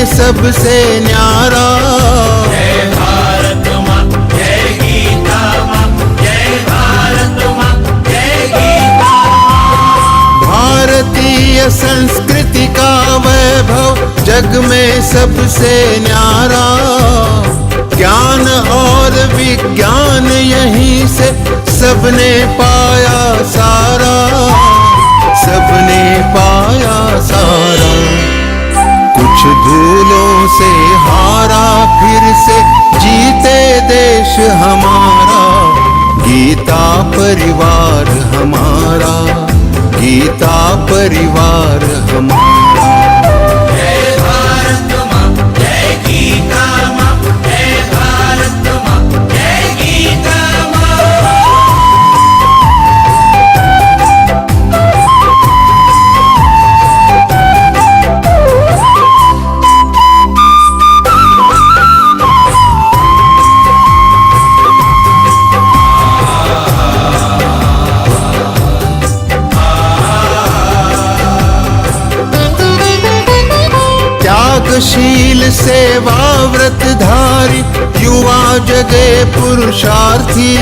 सबसे न्यारा। जय भारत माँ, जय गीता माँ, जय भारत माँ, जय गीता माँ। भारतीय संस्कृति का वैभव जग में सबसे न्यारा। ज्ञान और विज्ञान यहीं से सबने पाया सारा, सबने पाया सारा। कुछ धूलों से हारा फिर से जीते देश हमारा। गीता परिवार हमारा, गीता परिवार हमारा। जय भारत माँ, जय गीता माँ, जय भारत माँ, जय गीता माँ। त्यागशील सेवा व्रतधारी युवा जगे पुरुषार्थी।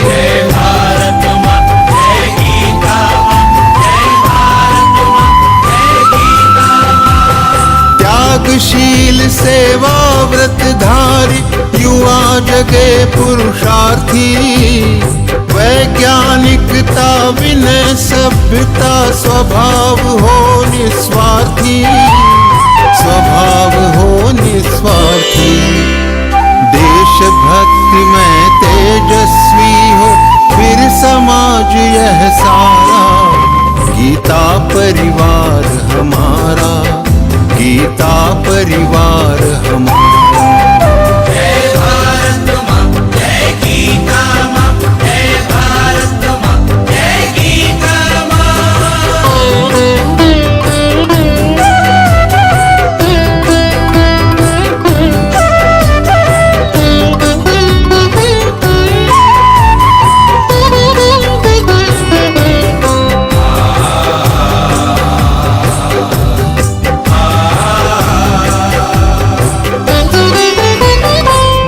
जय भारत माँ, जय गीता माँ, जय भारत माँ, जय गीता माँ। त्यागशील सेवा व्रतधारी युवा जगे पुरुषार्थी। वैज्ञानिकता विनय सभ्यता स्वभाव हो निस्वार्थी, स्वभाव हो निस्वार्थी। देशभक्ति में तेजस्वी हो फिर समाज यह सारा। गीता परिवार हमारा, गीता परिवार हमारा। जय भारत माँ, जय गीता माँ, जय भारत माँ, जय गीता माँ।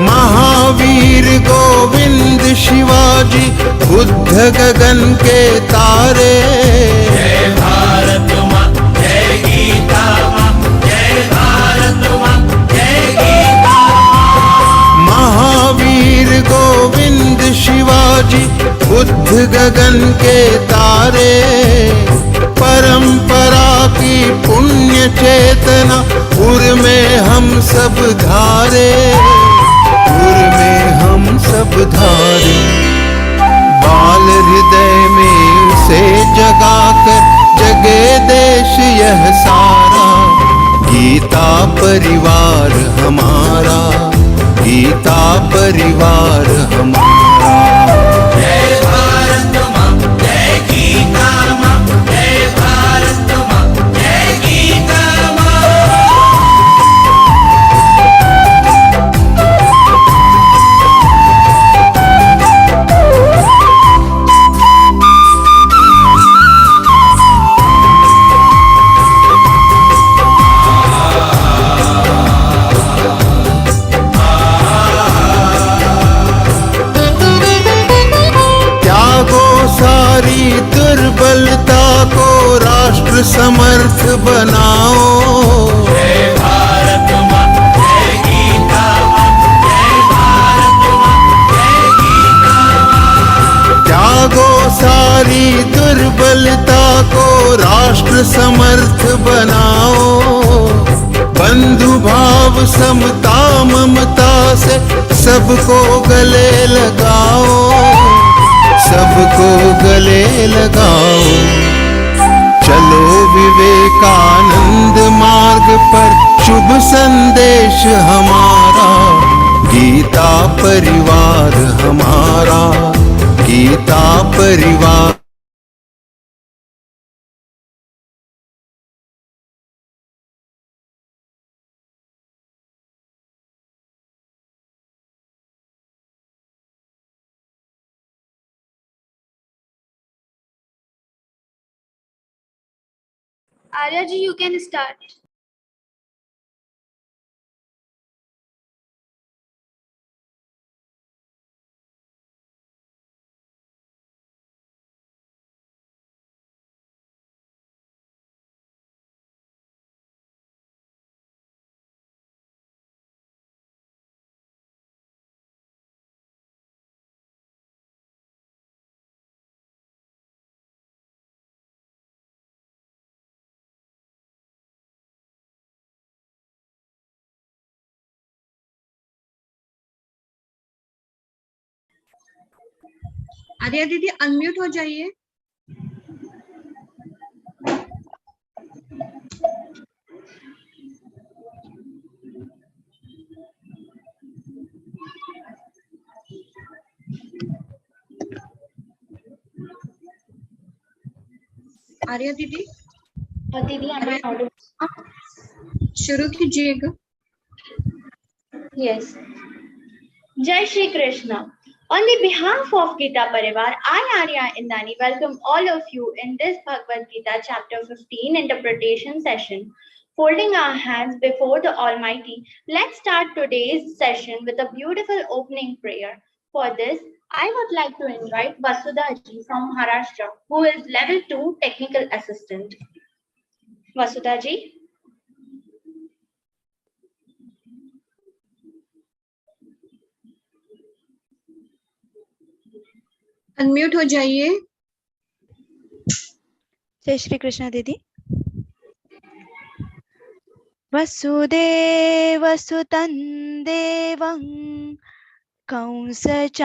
महावीर गोविंद शिवाजी बुद्ध गगन के तारे। जय भारत माँ, जय गीता माँ, जय भारत माँ, जय गीता माँ। महावीर गोविंद शिवाजी बुद्ध गगन के तारे। परंपरा की पुण्य चेतना उर में हम सब धारे, उर में हम सब धारे। बाल हृदय में उसे जगाकर जगे देश यह सारा। गीता परिवार हमारा, गीता परिवार हमारा। जय भारत माँ, जय गीता माँ, जय भारत माँ, जय गीता माँ। सारी दुर्बलता को राष्ट्र समर्थ बनाओ। जय भारत माँ, जय गीता माँ, जय भारत माँ, जय गीता माँ। त्यागो सारी दुर्बलता को राष्ट्र समर्थ बनाओ। बंधु भाव समता ममता से सबको गले लगाओ, सबको गले लगाओ। चलो विवेकानंद मार्ग पर शुभ संदेश हमारा। गीता परिवार हमारा, गीता परिवार। Arya ji, you can start. Arya दीदी अनम्यूट हो जाइए। आर्या दीदी दीदी am I audible? शुरू कीजिएगा। Yes. Jai Shri Krishna. On the behalf of Geeta Parivar, I, Arya Indani, welcome all of you in this Bhagavad Gita chapter 15 interpretation session. Folding our hands before the Almighty, let's start today's session with a beautiful opening prayer. For this, I would like to invite Vasudha ji from Maharashtra, who is level 2 technical assistant. Vasudha ji. Unmute हो जाइए। जय श्री कृष्ण दीदी। वसुदेवसुतं देवं कंसचाणूरमर्दनं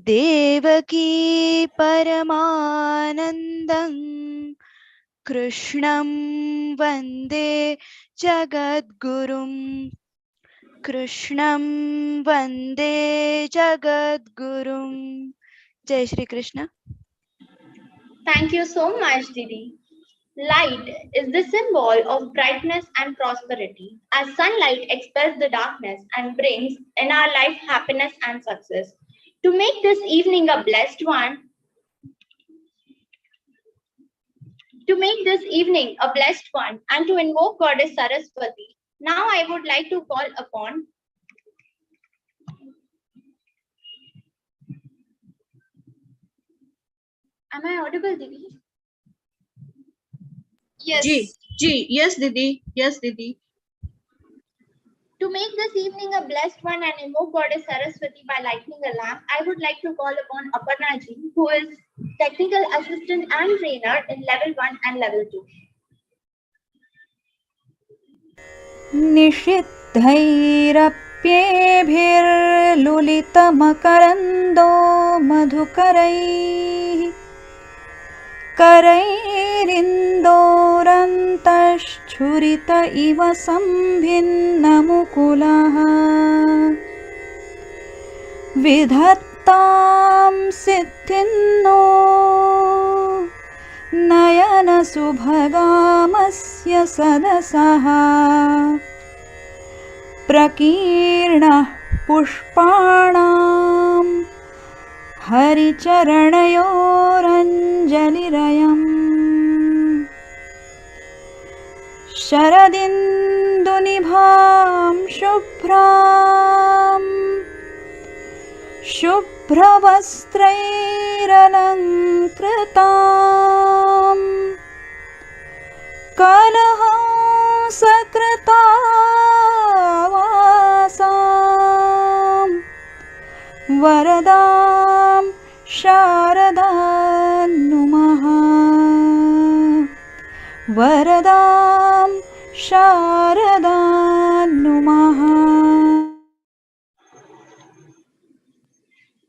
देवकी परमानन्दं कृष्णं वन्दे जगद्गुरुं कृष्णं वन्दे जगद्गुरुं। जय Shri Krishna. Thank you so much, Didi. Light is the symbol of brightness and prosperity, as sunlight expels the darkness and brings in our life happiness and success. To make this evening a blessed one, and to invoke Goddess Saraswati, now I would like to call upon Am I audible, Didi? Yes. जी yes दीदी, yes दीदी। To make this evening a blessed one and invoke Goddess Saraswati by lighting a lamp, I would like to call upon Aparna ji, who is technical assistant and trainer in level 1 and level 2. निषिद्धैरप्येभिर्लुलितमकरन्दो मधुकरैः करैरिन्दोरन्तश्छुरित इव सम्भिन्नमुकुलः विधत्तां सिद्धिन्नो नयनसुभगामस्य सदसः प्रकीर्णः पुष्पाणां हरिचरणयोरञ्जलिरयम् शरदिन्दुनिभां शुभ्रवस्त्रैरलङ्कृताम् कलहंसकृतावासां वरदां शारदां नुमः वरदां शारदां नुमः।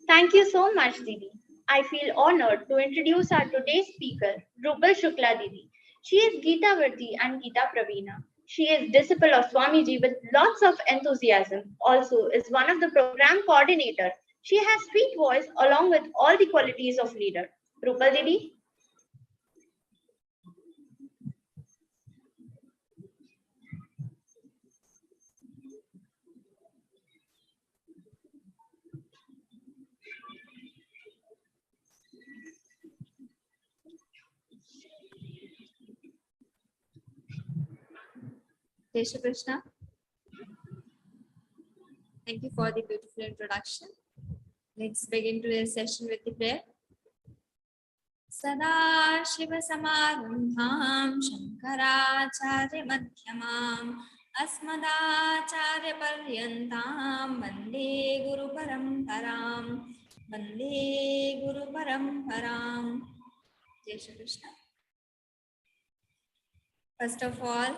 Thank you so much, Didi. I feel honored to introduce our today's speaker, Rupal Shukla Didi. She is Geeta Virti and Geeta Praveena. She is disciple of Swamiji with lots of enthusiasm. Also is one of the program coordinator. She has sweet voice along with all the qualities of leader. Rupal Didi. Jai Shri Krishna. Thank you for the beautiful introduction. Let's begin today's session with the prayer. Sada Shiva Samadham Shankaracharya Madhyamam Asmadacharya Paryantam Vande Guru Paramparam Vande Guru Paramparam. Jai Shri Krishna. First of all,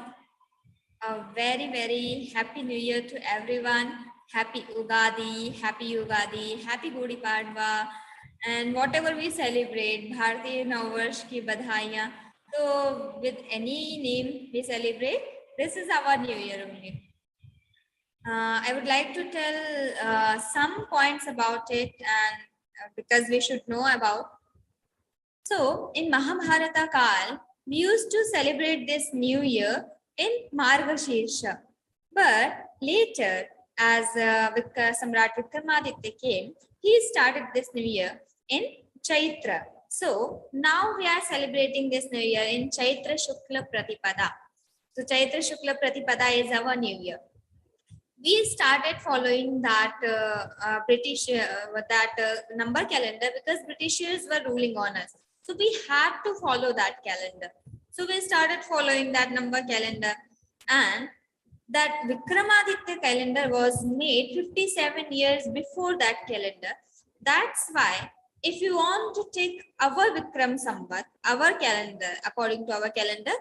a very, very happy new year to everyone. happy Ugadi, happy Gudi Padwa, and whatever we celebrate, Bharatiya Navavarsh ki badhaiyan. So with any name we celebrate, this is our new year only. I would like to tell some points about it, and because we should know about. So in Mahabharata Kal, we used to celebrate this new year in Margashirsha. But later, as Samrat Vikramaditya came, he started this new year in Chaitra. So now we are celebrating this new year in Chaitra Shukla Pratipada. So Chaitra Shukla Pratipada is our new year. We started following that British number calendar because Britishers were ruling on us. So we had to follow that calendar. So we started following that number calendar, and that Vikramaditya calendar was made 57 years before that calendar. That's why if you want to take our Vikram Samvat, our calendar, according to our calendar,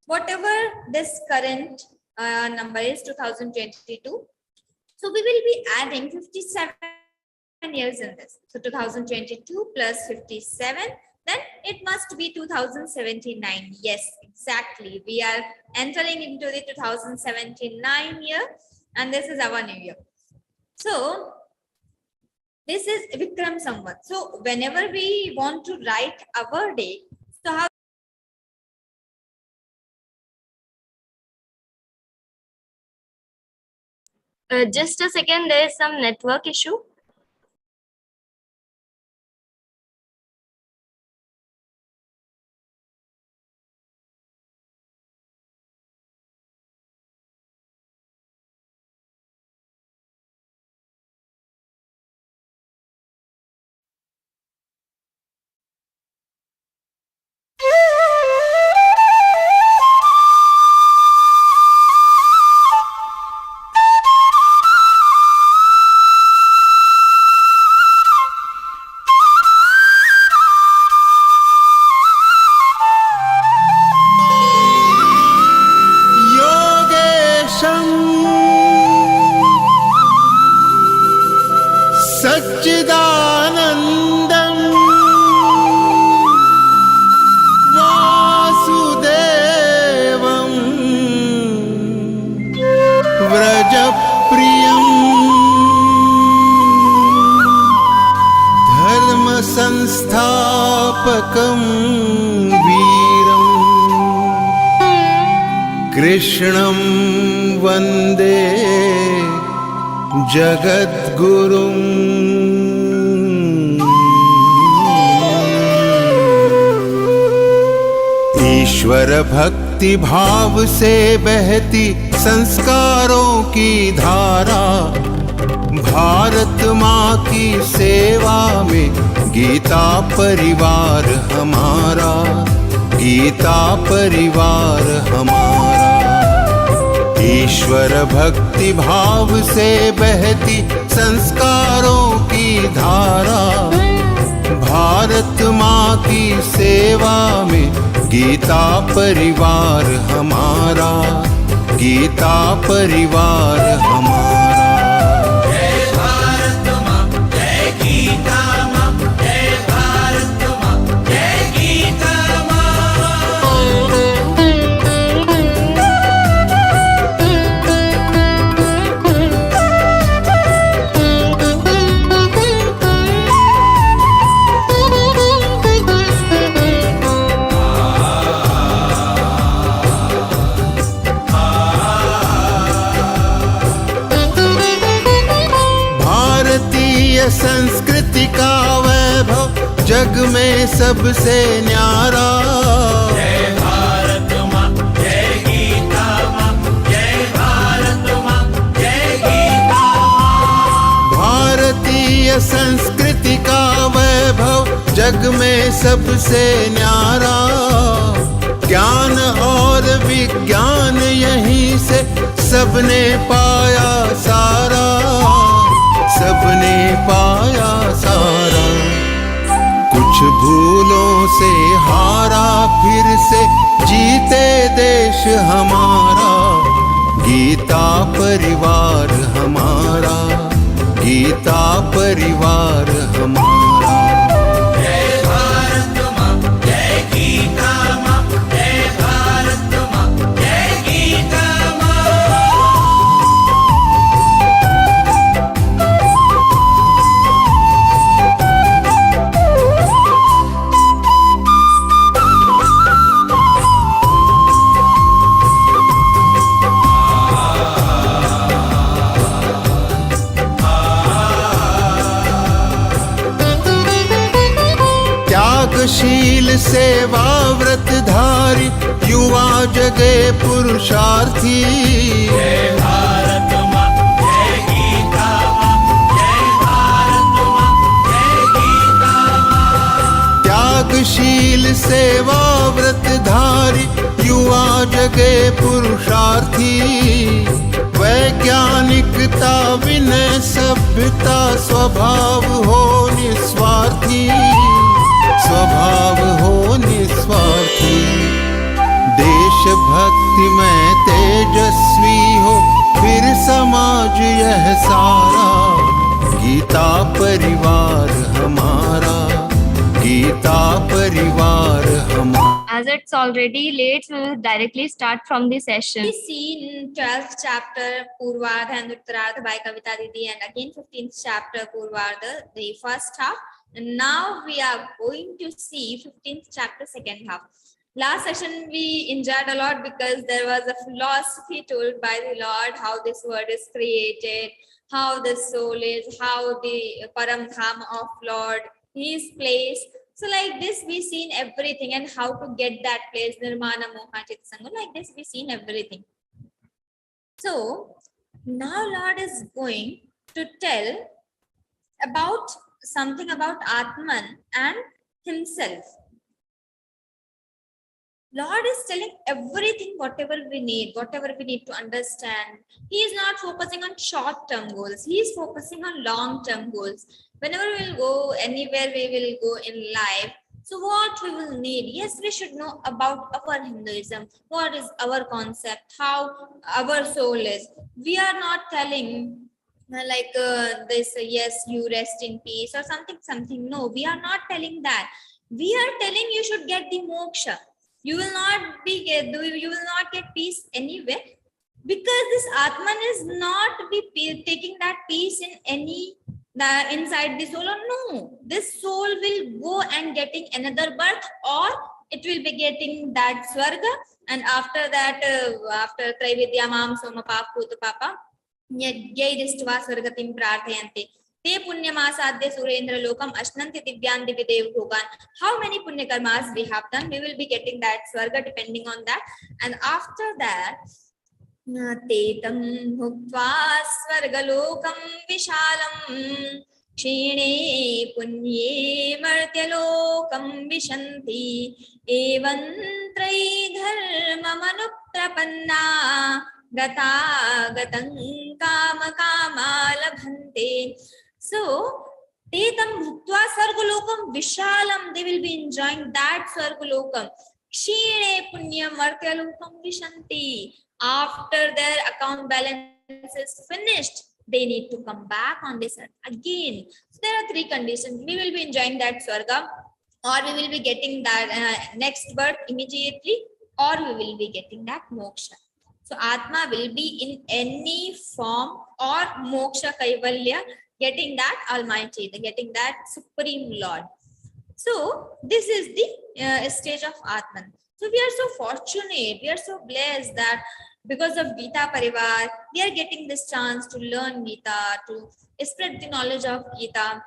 whatever this current number is 2022, so we will be adding 57 years in this. So 2022 plus 57, then it must be 2079. Yes, exactly. We are entering into the 2079 year, and this is our new year. So this is Vikram Samvat. So whenever we want to write our day, so how Just a second, there is some network issue. सच्चिदानन्दं वासुदेवं व्रजप्रियं धर्मसंस्थापकं वीरं कृष्णं वन्दे जगद्गुरुम्। ईश्वर भक्ति भाव से बहती संस्कारों की धारा, भारत माँ की सेवा में गीता परिवार हमारा, गीता परिवार हमारा। ईश्वर भक्ति भाव से बहती संस्कारों की धारा, भारत माँ की सेवा में गीता परिवार हमारा, गीता परिवार हमारा। जय भारत माँ, जय गीता माँ, जय भारत माँ, जय गीता माँ। संस्कृति का वैभव जग में सबसे न्यारा। जय भारत माँ, जय गीता माँ, जय भारत माँ, जय गीता माँ। भारतीय संस्कृति का वैभव जग में सबसे न्यारा। ज्ञान और विज्ञान यहीं से सबने पाया सारा, सबने पाया सारा। कुछ भूलों से हारा, फिर से जीते देश हमारा, गीता परिवार हमारा, गीता परिवार हमारा। जय भारत माँ, जय गीता माँ, जय भारत माँ, जय गीता माँ। त्यागशील सेवा व्रतधारी युवा जगे पुरुषार्थी। जय भारत माँ, जय गीता माँ, जय भारत माँ, जय गीता माँ। त्यागशील सेवा व्रतधारी युवा जगे पुरुषार्थी। वैज्ञानिकता विनय सभ्यता स्वभाव हो निस्वार्थी, स्वभाव हो निस्वार्थी। देशभक्ति में तेजस्वी हो फिर समाज यह सारा। गीता परिवार हमारा, गीता परिवार हमारा। As it's already late, we will directly start from the session. We see in 12th chapter Purvardha and Uttarardha by Kavita Didi, and again 15th chapter Purvardha, the first half. And now we are going to see 15th chapter second half. Last session we enjoyed a lot because there was a philosophy told by the Lord, how this world is created, how the soul is, how the Paramdham of Lord, His place. So like this we seen everything, and how to get that place, Nirmana Moha Chittasanga, like this we seen everything. So now Lord is going to tell about something about Atman and himself. Lord is telling everything, whatever we need to understand. He is not focusing on short-term goals. He is focusing on long-term goals. Whenever we will go, anywhere we will go in life, so what we will need? Yes, we should know about our Hinduism. What is our concept? How our soul is. We are not telling like this, yes, you rest in peace or something. No, we are not telling that. We are telling you should get the moksha. You will not get peace anywhere, because this Atman is not be taking that peace in any inside the soul. Or no, this soul will go and getting another birth, or it will be getting that swarga, and after that after Traividya Mam Soma Paputa Papa Yadyaidishtva Swargatim Prarthayante. Te punyamasadya surendra lokam ashnanti divyan dividev bhogan. How many punya karmas we have done, we will be getting that swarga depending on that. And after that, tetam bhuktva swargalokam vishalam kshine punye martyalokam vishanti evantrೈ dharma manuprapanna gata gatang kama kama labhante. So, tetam bhuktva sargalokam vishalam, they will be enjoying that sargalokam. Kshine punyam martyalokam vishanti. After their account balance is finished, they need to come back on this earth again. So there are three conditions. We will be enjoying that swarga, or we will be getting that next birth immediately, or we will be getting that moksha. So Atma will be in any form, or moksha kaivalya, getting that Almighty, getting that Supreme Lord. So this is the stage of Atman. So we are so fortunate, we are so blessed that because of Geeta Parivar, we are getting this chance to learn Geeta, to spread the knowledge of Geeta.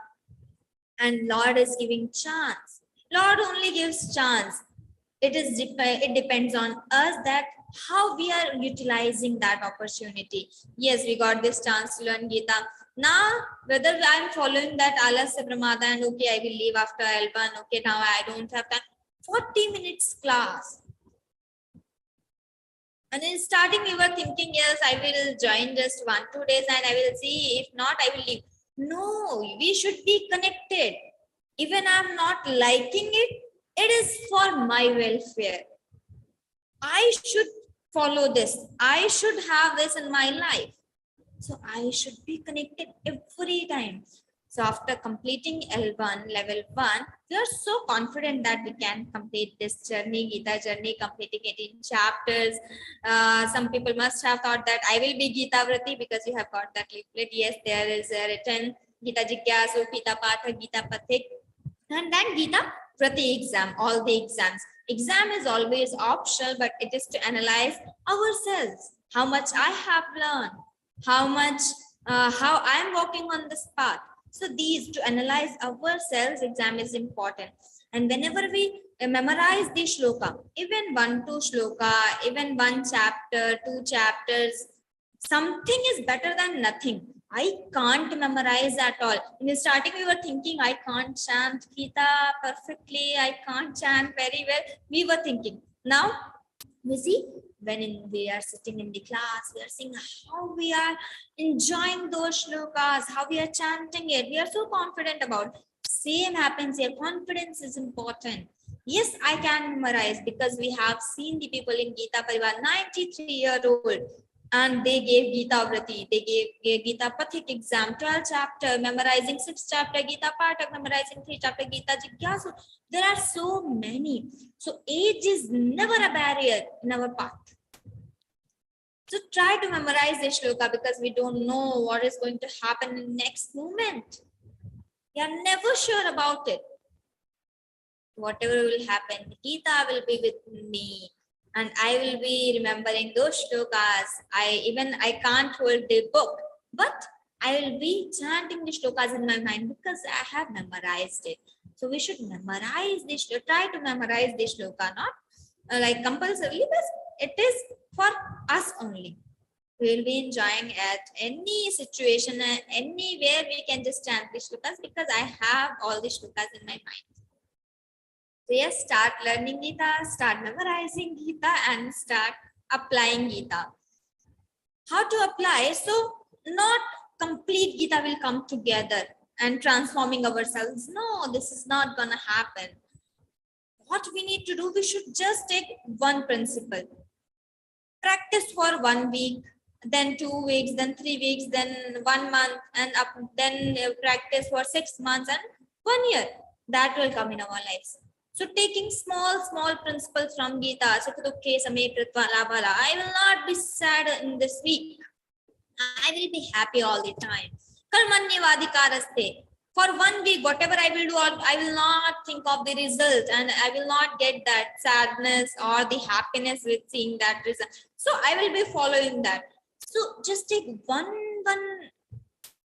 And Lord is giving chance. Lord only gives chance. It depends on us that how we are utilizing that opportunity. Yes, we got this chance to learn Geeta. Now, whether I am following that Alasya Pramada and okay, I will leave after L1, okay, now I don't have time. 40 minutes class. And in starting, we were thinking, yes, I will join just 1-2 days and I will see. If not, I will leave. No, we should be connected. Even I'm not liking it, it is for my welfare. I should follow this. I should have this in my life. So I should be connected every time. So after completing L1, level 1, we are so confident that we can complete this journey, Geeta journey, completing 18 chapters. Some people must have thought that I will be Geeta Vrati because you have got that leaflet. Yes, there is a written Geeta Jigyasu, Geeta Patha, Geeta Pathik, and then Geeta Vrati exam, all the exams. Exam is always optional, but it is to analyze ourselves, how much I have learned, how I am walking on this path. So these, to analyze ourselves, exam is important. And whenever we memorize the shloka, even 1-2 shloka, even 1 chapter, 2 chapters, something is better than nothing. I can't memorize at all. In the starting, we were thinking, I can't chant Geeta perfectly. I can't chant very well. We were thinking. Now, we see, when we are sitting in the class, we are seeing how we are enjoying those shlokas, how we are chanting it. We are so confident about it. Same happens here. Confidence is important. Yes, I can memorize because we have seen the people in Geeta Parivar, 93-year-old, and they gave Geeta Vrati, they gave Geeta Pathik exam, 12 chapter, memorizing 6 chapter, Geeta Pathak, memorizing 3 chapter, Geeta Jigyasu. There are so many. So age is never a barrier in our path. So try to memorize the shloka because we don't know what is going to happen in the next moment. We are never sure about it. Whatever will happen, Geeta will be with me. And I will be remembering those shlokas. I can't hold the book, but I will be chanting the shlokas in my mind because I have memorized it. So we should memorize this, try to memorize the shloka, not like compulsorily, but it is for us only. We will be enjoying at any situation, anywhere we can just chant the shlokas because I have all the shlokas in my mind. So yes, start learning Geeta, start memorizing Geeta, and start applying Geeta. How to apply? So not complete Geeta will come together and transforming ourselves. No, this is not gonna happen. What we need to do, we should just take one principle. Practice for 1 week, then 2 weeks, then 3 weeks, then 1 month, and then practice for 6 months and 1 year. That will come in our lives. So taking small principles from Geeta, I will not be sad in this week. I will be happy all the time. For 1 week, whatever I will do, I will not think of the result and I will not get that sadness or the happiness with seeing that result. So I will be following that. So just take one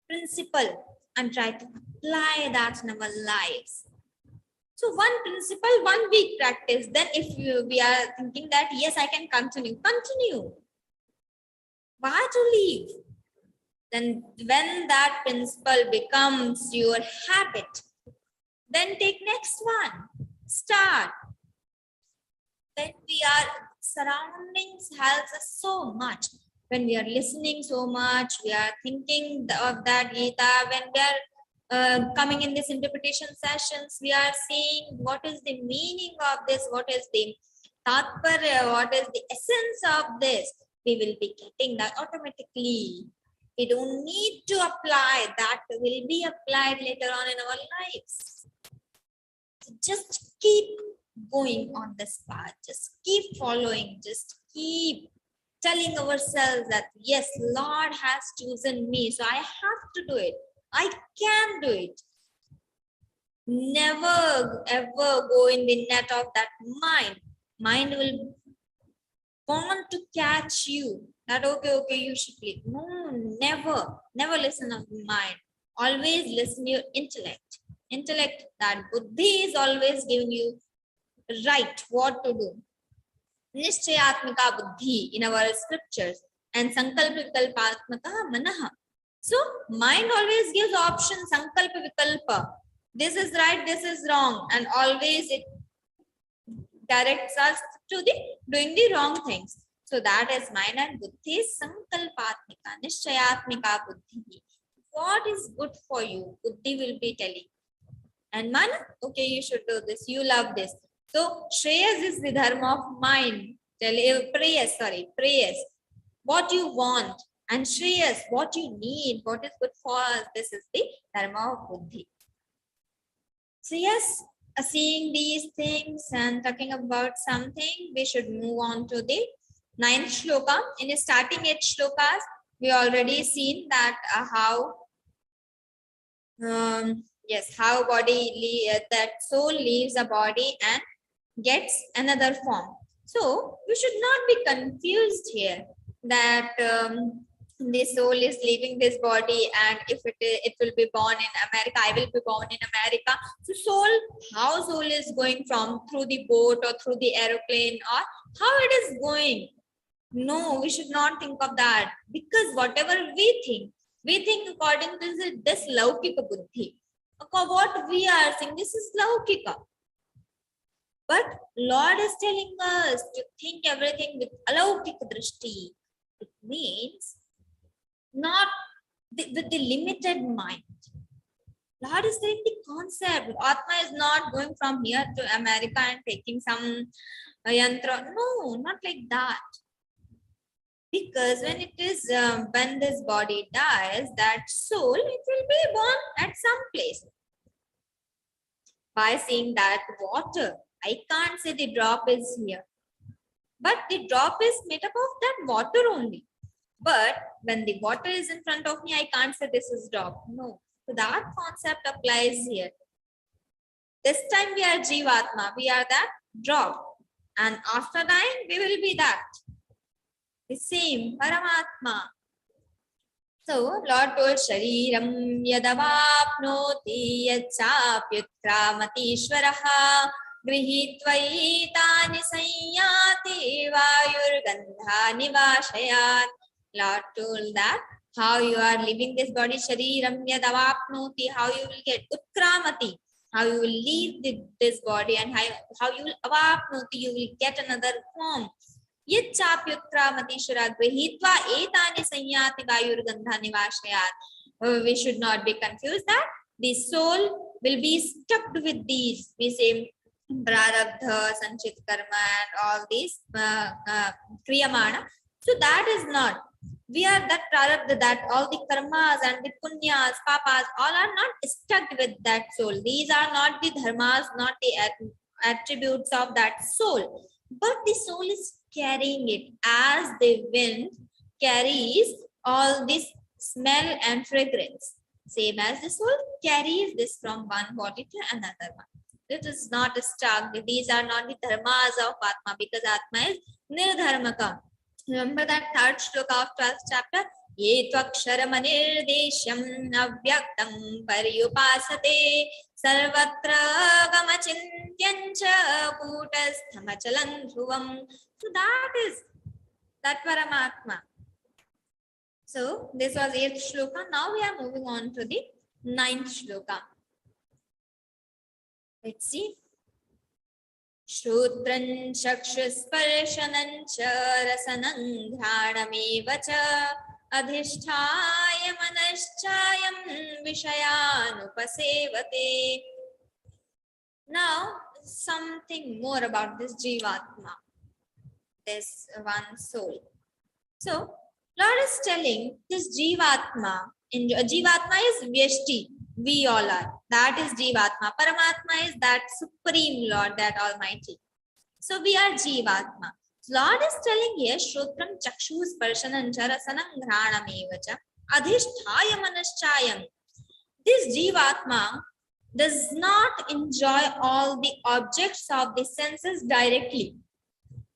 principle and try to apply that in our lives. So 1 principle, 1 week practice. Then if we are thinking that, yes, I can continue. Why to leave? Then when that principle becomes your habit, then take next one. Start. When we are surroundings helps us so much. When we are listening so much, we are thinking of that Geeta. When we are coming in this interpretation sessions, we are seeing what is the meaning of this, what is the tatparya, what is the essence of this. We will be getting that automatically. We don't need to apply. That will be applied later on in our lives. So just keep going on this path. Just keep following. Just keep telling ourselves that, yes, Lord has chosen me, so I have to do it. I can do it. Never ever go in the net of that mind. Mind will want to catch you. That okay, you should leave. No, never listen to the mind. Always listen to your intellect. Intellect, that buddhi is always giving you right what to do. Nishchayatmika buddhi in our scriptures, and sankalpa vikalpatmaka manaha. So mind always gives option, sankalpa vikalpa. This is right, this is wrong, and always it directs us to the doing the wrong things. So that is mind, and buddhi is sankalpatmika, nishchayatmika buddhi. What is good for you, buddhi will be telling. And man, okay, you should do this, you love this. So Shreyas is the dharma of mind. Prayas, what you want, and Shreyas, what you need, what is good for us. This is the Dharma of Buddhi. So yes, seeing these things and talking about something, we should move on to the 9th shloka. In the starting 8 shlokas, we already seen that how that soul leaves a body and gets another form. So we should not be confused here that the soul is leaving this body, and if it will be born in America, I will be born in America. So how soul is going from through the boat or through the aeroplane, or how it is going? No, we should not think of that, because whatever we think according to this laukika buddhi. What we are saying, this is laukika. But Lord is telling us to think everything with alaukika drishti. It means not with the limited mind. Lord is saying the concept. Atma is not going from here to America and taking some yantra. No, not like that. Because when it is when this body dies, that soul, it will be born at some place. By saying that water, I can't say the drop is here, but the drop is made up of that water only. But when the water is in front of me, I can't say this is drop. No. So that concept applies here. This time we are Jivatma, we are that drop. And after dying, we will be that. The same, Paramatma. So, Lord told Shariram yadavapnoti yachapyutramati shvaraha grihitvaitani sayyati vayurgandhani vashayat. Lord told that how you are living this body, Shariram yadavapnoti, how you will get utramati, how you will leave this body, and how you will avapnoti, you will get another form. Yachapyutramati shvara grihitva etani sayyati vayurgandhani vashayat. We should not be confused that the soul will be stuck with these. We say prarabdha, sanchit karma, and all these kriyamana. So that is not. We are that prarabdha, that all the karmas and the punyas, papas, all are not stuck with that soul. These are not the dharmas, not the attributes of that soul. But the soul is carrying it as the wind carries all this smell and fragrance. Same as the soul carries this from one body to another one. It is not stuck. These are not the dharmas of Atma, because Atma is nirdharmaka. Remember that 3rd shloka of 12th chapter? Ye tvaksharam anirdesham avyaktam paryupasate sarvatra gamachintyancha kutasthamchalan dhruvam. So that is that Paramatma. So this was 8th shloka. Now we are moving on to the 9th shloka. Let's see. Shrutran chakshusprshanam cha rasanam dhranameva cha adhisthaya manaschayam vishayanupasevate. Now something more about this Jivatma, this one soul. So Lord is telling this Jivatma, Jivatma is Vyashti, we all are. That is Jivatma. Paramatma is that Supreme Lord, that Almighty. So we are Jivatma. So Lord is telling here, Shrutram Chakshu Sparshanam Charasanam Dhranam Evacha Adhisthaya Manaschayam. This Jivatma does not enjoy all the objects of the senses directly.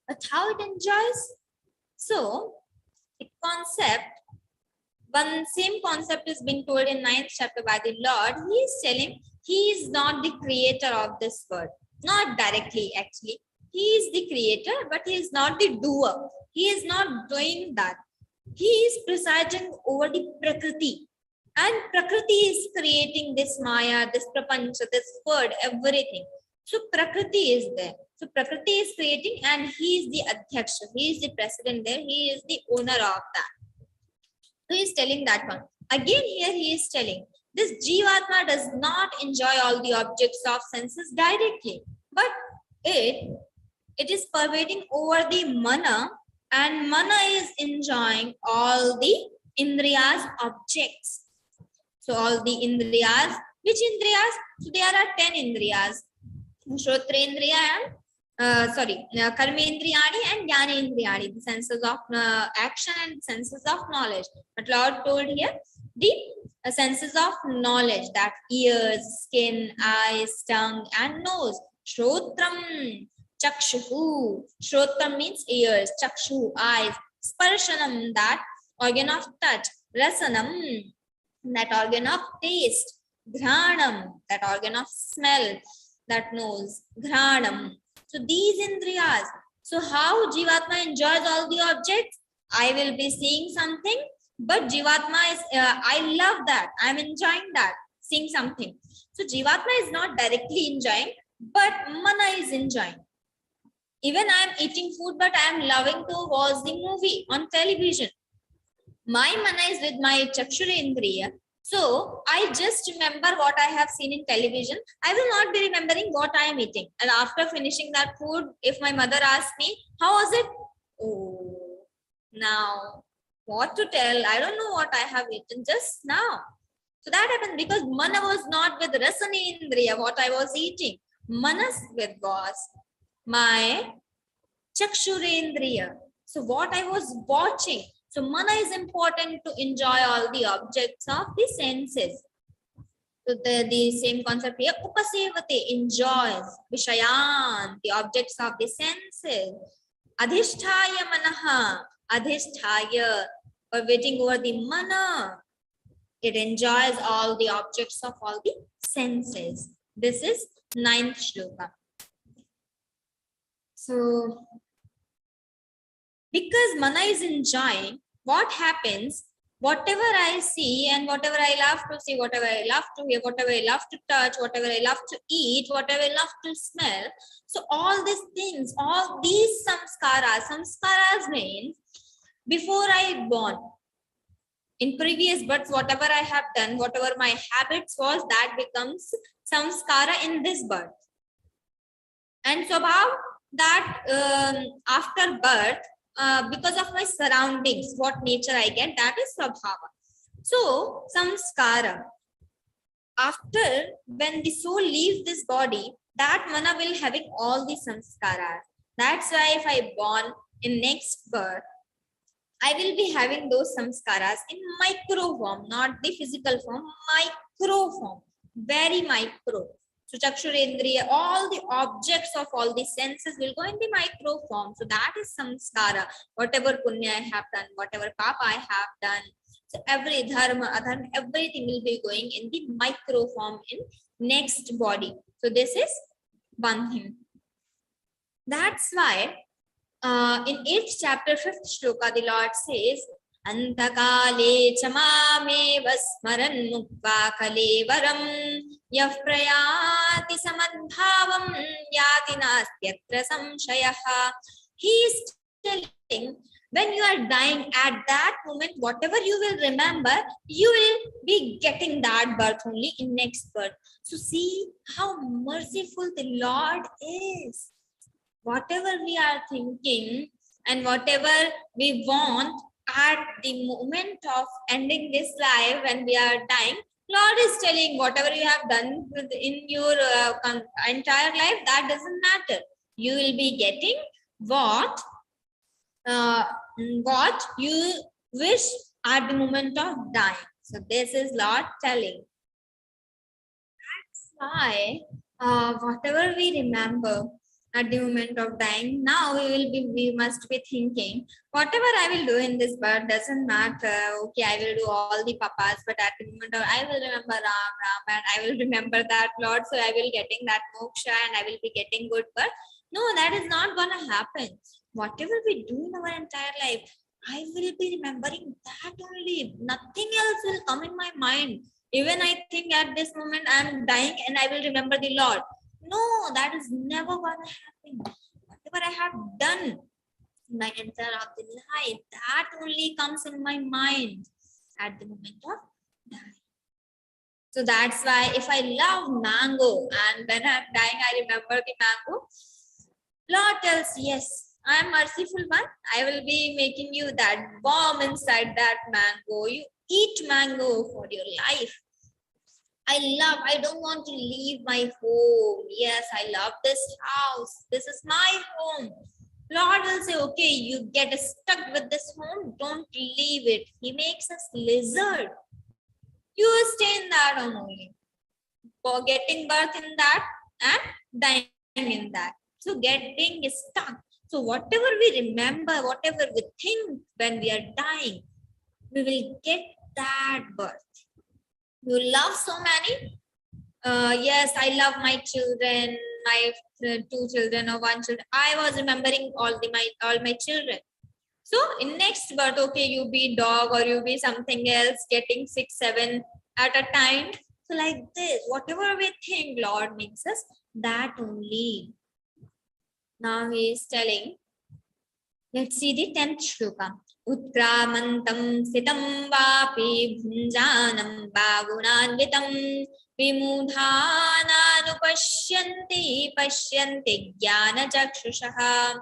But how it enjoys? So, the concept, one same concept is being told in 9th chapter by the Lord. He is telling he is not the creator of this world. Not directly actually. He is the creator, but he is not the doer. He is not doing that. He is presiding over the Prakriti. And Prakriti is creating this Maya, this Prapancha, this world, everything. So Prakriti is there. So Prakriti is creating, and he is the Adhyaksha. He is the president there. He is the owner of that. So he is telling that one. Again here he is telling, this Jivatma does not enjoy all the objects of senses directly. But it It is pervading over the mana, and mana is enjoying all the indriyas objects. So all the indriyas, which indriyas? So there are 10 indriyas. Shrotrendriya and Karmendriyani and Jnanendriyani, the senses of action and senses of knowledge. But Lord told here the senses of knowledge, that ears, skin, eyes, tongue and nose. Shrotram, Chakshuhu. Shrotram means ears, Chakshu, eyes. Sparshanam, that organ of touch. Rasanam, that organ of taste. Ghranam, that organ of smell, that nose. Ghranam. So these indriyas. So how Jivatma enjoys all the objects? I will be seeing something, but Jivatma is, I love that. I'm enjoying that, seeing something. So Jivatma is not directly enjoying, but mana is enjoying. Even I'm eating food, but I'm loving to watch the movie on television. My mana is with my Chakshurendriya. So I just remember what I have seen in television. I will not be remembering what I am eating. And after finishing that food, if my mother asks me, how was it? Oh, now what to tell? I don't know what I have eaten just now. So that happened because mana was not with Rasanendriya, what I was eating. Manas with was my Chakshurendriya. So what I was watching. So mana is important to enjoy all the objects of the senses. So the same concept here. Upasevate, enjoys. Vishayan, the objects of the senses. Adhishthaya manaha, adhishthaya, pervading over the mana. It enjoys all the objects of all the senses. This is 9th shloka. So, because mana is enjoying, what happens? Whatever I see and whatever I love to see, whatever I love to hear, whatever I love to touch, whatever I love to eat, whatever I love to smell. So all these things, all these samskaras means before I born. In previous births, whatever I have done, whatever my habits was, that becomes samskara in this birth. And so about that after birth, because of my surroundings, what nature I get, that is Swabhava. So, samskara. After, when the soul leaves this body, that mana will having all the samskaras. That's why if I born in next birth, I will be having those samskaras in micro form, not the physical form, micro form, very micro. So Chakshurendriya, all the objects of all the senses will go in the micro form. So that is samskara. Whatever punya I have done, whatever papa I have done. So every dharma, adharma, everything will be going in the micro form in next body. So this is one thing. That's why in 8th chapter, 5th shloka, the Lord says, Antakale chamame vasmaran mukva kalevaram yah prayati samadbhavam yati nastyatra samshayaha. He is telling, when you are dying at that moment, whatever you will remember, you will be getting that birth only in next birth. So see how merciful the Lord is. Whatever we are thinking and whatever we want at the moment of ending this life, when we are dying, Lord is telling whatever you have done in your entire life, that doesn't matter. You will be getting what you wish at the moment of dying. So this is Lord telling. That's why whatever we remember at the moment of dying, now we must be thinking, whatever I will do in this birth doesn't matter. Okay, I will do all the papas, but at the moment of, I will remember Ram, and I will remember that Lord, so I will getting that moksha and I will be getting good birth. No, that is not gonna happen. Whatever we do in our entire life, I will be remembering that only. Nothing else will come in my mind. Even I think at this moment I am dying and I will remember the Lord. No, that is never gonna happen. Whatever I have done in my entire of the life, that only comes in my mind at the moment of dying. So that's why if I love mango and when I'm dying, I remember the mango. Lord tells, yes, I am merciful one. I will be making you that bomb inside that mango. You eat mango for your life. I don't want to leave my home. Yes, I love this house. This is my home. Lord will say, okay, you get stuck with this home. Don't leave it. He makes us lizard. You stay in that home only. For getting birth in that and dying in that. So getting stuck. So whatever we remember, whatever we think when we are dying, we will get that birth. You love so many. Yes, I love my children, my two children or one child. I was remembering all my children. So in next birth, okay, you be dog or you be something else, getting 6, 7 at a time. So like this, whatever we think, Lord makes us that only. Now he is telling, let's see the 10th shloka. Utkramantam sitam vapi bhunjanam bagunanvitam vimudhananupashyanti pashyanti jnana chakshushaha.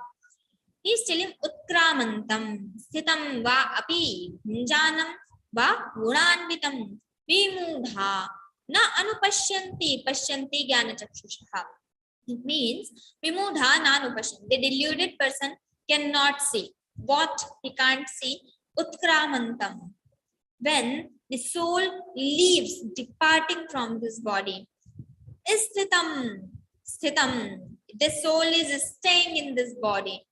He is telling utkramantam sthitam va api bhunjanam va gunanvitam vimudha na anupashyanti pashyanti jnana chakshushaha. It means vimudha na anupashyanti. The deluded person cannot see. What he can't see? Utkramantam. When the soul leaves, departing from this body. Sthitam. The soul is staying in this body.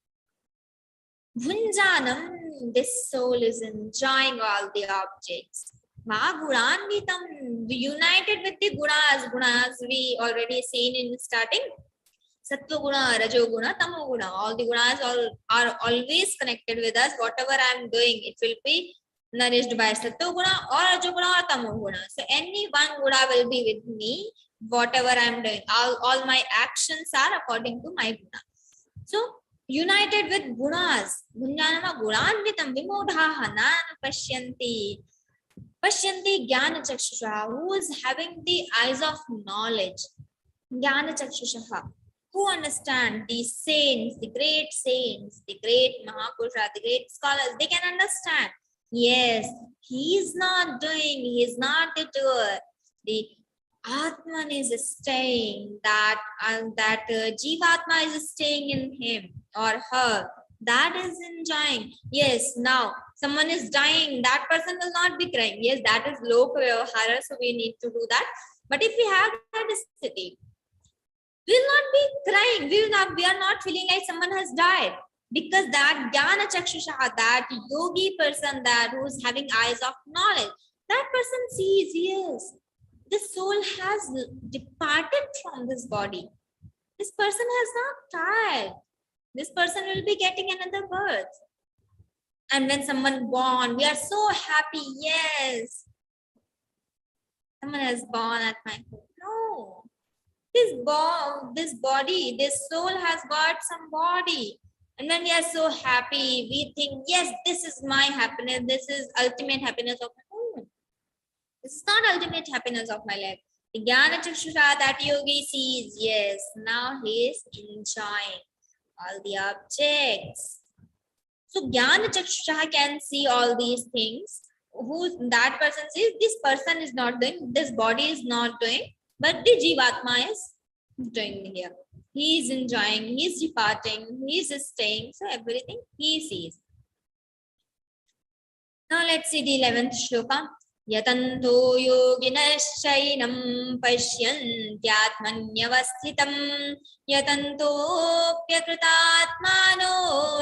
Bhunjanam. This soul is enjoying all the objects. Guranvitam. United with the gunas. Gunas we already seen in starting. Sattva guna, Rajo guna, Tamo guna. All the gunas are always connected with us. Whatever I am doing, it will be nourished by Sattva guna or Rajo guna or Tamo guna. So any one guna will be with me. Whatever I am doing, all my actions are according to my guna. So united with gunas. Gunjanama guranvitam vimodhaha nan pashyanti. Pashyanti jnana chakshusha. Who is having the eyes of knowledge? Jnana chakshusha. Who understand these saints, the great Mahapurusha, the great scholars, they can understand. Yes, he is not doing, he is not the doer. The Atman is staying, that Jivatma is staying in him or her. That is enjoying. Yes, now someone is dying, that person will not be crying. Yes, that is loka vyavahara, so we need to do that. But if we have that sthiti, we will not be crying. We are not feeling like someone has died. Because that jnana chakshusha, that yogi person, that who is having eyes of knowledge, that person sees, yes, the soul has departed from this body. This person has not died. This person will be getting another birth. And when someone born, we are so happy. Yes, someone has born at my home. No. This body, this soul has got some body. And when we are so happy, we think, yes, this is my happiness. This is ultimate happiness of my home. This is not ultimate happiness of my life. The Jnana Chakshusha that yogi sees, yes, now he is enjoying all the objects. So Jnana Chakshusha can see all these things. Who that person sees, this person is not doing, this body is not doing, but the Jivatma is doing here. He is enjoying, he is departing, he is staying, so everything he sees. Now let's see the 11th shloka. Yatanto yoginashainam pasyantyatmanyavasthitam yatanto pyakritatmano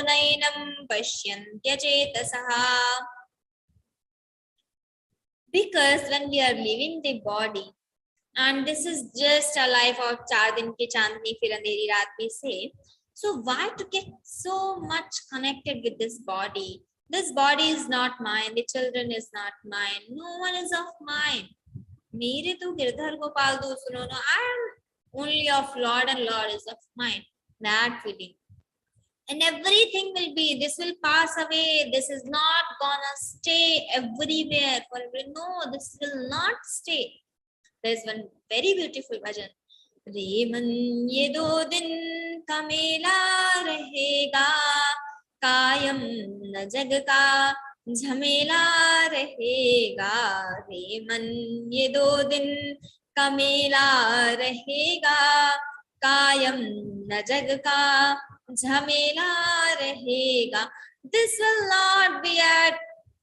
nainam pasyantyachetasaha. Because when we are leaving the body, and this is just a life of 4 din ki chandni fir andheri raat we say, so why to get so much connected with this body? This body is not mine, the children is not mine, no one is of mine. Mere tu girdhar gopal do suno, no, I am only of Lord and Lord is of mine. That feeling. And everything will be, this will pass away, this is not gonna stay everywhere forever. No, this will not stay. There's one very beautiful bhajan. रे मन ये 2 दिन का मेला रहेगा, कायम न जग का झमेला रहेगा। रे मन ये 2 दिन का मेला रहेगा, कायम न जग का झमेला रहेगा। This will not be at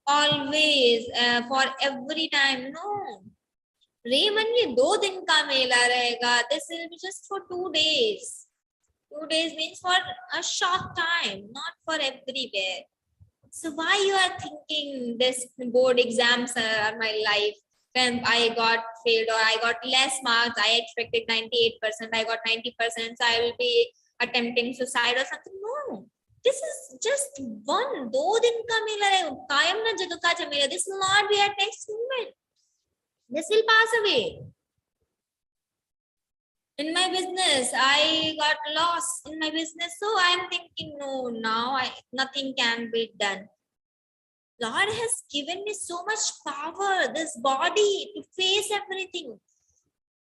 always for every time, no. रेमन ये 2 दिन का मेला रहेगा. This will be just for 2 days. 2 days means for a short time, not for everywhere. So why you are thinking this board exams are my life? When I got failed or I got less marks, I expected 98%, I got 90%, so I will be attempting suicide or something. No, this is just 1, 2 दिन का मेला है. कायम ना जग का झमेला. This will not be at next moment. This will pass away. In my business, I got lost in my business, so I am thinking, no, now nothing can be done. Lord has given me so much power, this body, to face everything.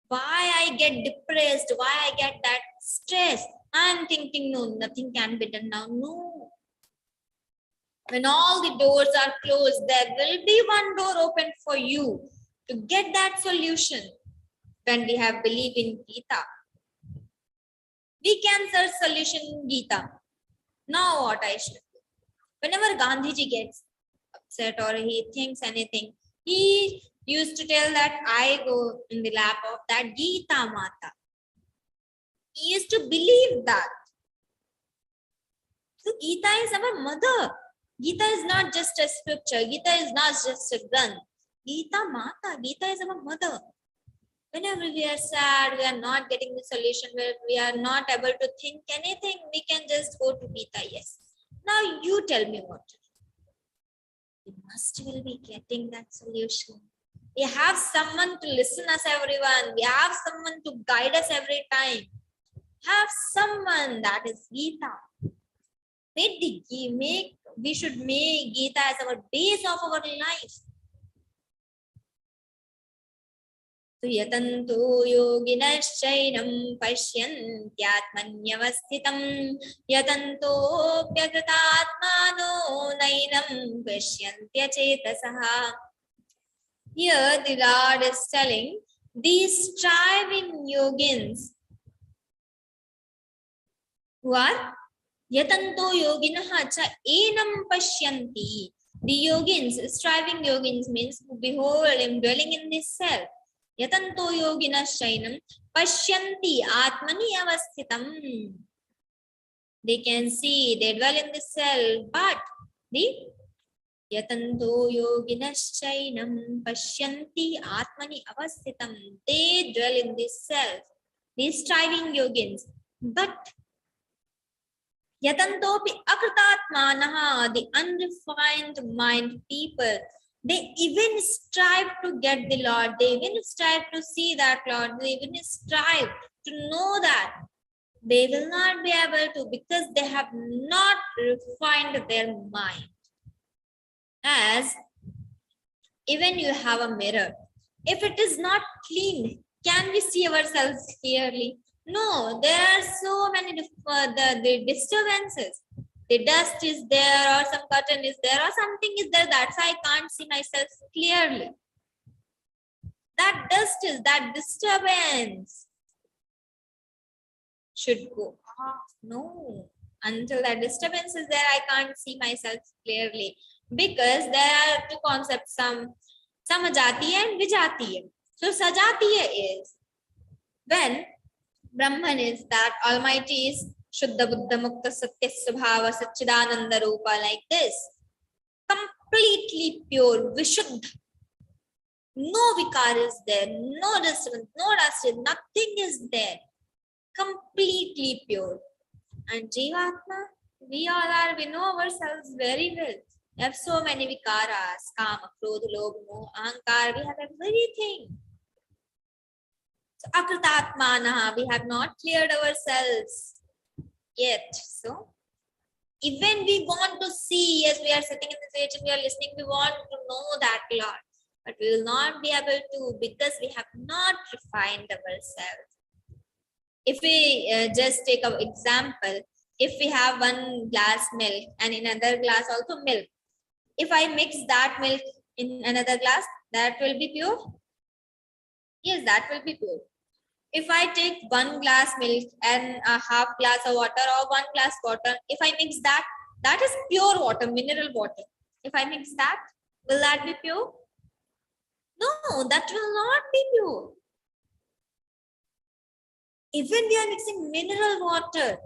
Why I get depressed? Why I get that stress? I am thinking, no, nothing can be done now. No. When all the doors are closed, there will be one door open for you to get that solution. When we have belief in Geeta, we can search solution in Geeta. Now what I should do? Whenever Gandhiji gets upset or he thinks anything, he used to tell that I go in the lap of that Geeta Mata. He used to believe that. So Geeta is our mother. Geeta is not just a scripture. Geeta is not just a gun. Geeta Mata. Geeta is our mother. Whenever we are sad, we are not getting the solution, where we are not able to think anything, we can just go to Geeta. Yes. Now you tell me what to do. We must will be getting that solution. We have someone to listen us, everyone. We have someone to guide us every time. Have someone, that is Geeta. We should make Geeta as our base of our life. So yatanto yoginashchainam pasyantyatmanyavasthitam yatanto pyagratatmano nainam pasyantyachetasaha. Here the Lord is telling these striving yogins who are yatanto yoginaha cha enam pashyanti. The yogins, striving yogins, means who behold him dwelling in this self. Yatanto yoginashchainam pashyanti atmani avasthitam. They can see, they dwell in this self, but the yatanto yoginashchainam pashyanti atmani avasthitam. They dwell in this self, these striving yogins, but yatantopi akratatmanaha, the unrefined mind people, they even strive to get the Lord. They even strive to see that Lord. They even strive to know that. They will not be able to, because they have not refined their mind. As even you have a mirror, if it is not clean, can we see ourselves clearly? No, there are so many the disturbances. The dust is there, or some curtain is there, or something is there, that's why I can't see myself clearly. That dust is, that disturbance should go off. No, until that disturbance is there, I can't see myself clearly. Because there are two concepts, samajatiya and vijatiya. So sajatiya is when Brahman is, that Almighty is Shuddha Buddha Mukta Satya Svabhava Satchidananda Rupa, like this. Completely pure, Vishuddha. No vikar is there, no disturbance, no dust, nothing is there. Completely pure. And Jivatma, we all are, we know ourselves very well. We have so many vikaras, kama, krodha, lobha, moha, ahankar, we have everything. So akratatmanaha, we have not cleared ourselves yet. So even we want to see, yes, we are sitting in this age and we are listening, we want to know that Lord, but we will not be able to, because we have not refined ourselves. If we just take an example, if we have one glass milk and in another glass also milk, if I mix that milk in another glass, that will be pure. Yes, that will be pure. If I take one glass milk and a half glass of water or one glass water, if I mix that, that is pure water, mineral water. If I mix that, will that be pure? No, that will not be pure. Even we are mixing mineral water,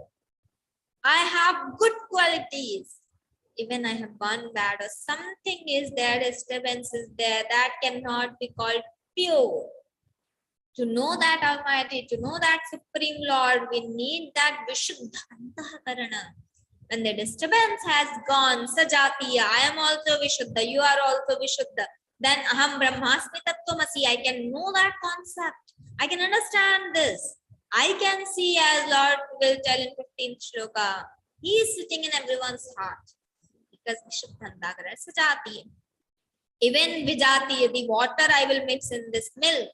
I have good qualities. Even I have one bad or something is there, disturbance is there, that cannot be called pure. To know that Almighty, to know that Supreme Lord, we need that Vishuddha Antahakarana. When the disturbance has gone, Sajatiya, I am also Vishuddha, you are also Vishuddha, then Aham Brahmasmi Tattvamasi, I can know that concept. I can understand this. I can see, as Lord will tell in 15th shloka, He is sitting in everyone's heart. Because Vishuddha Antahakarana, Sajatiya. Even Vijatiya, the water I will mix in this milk,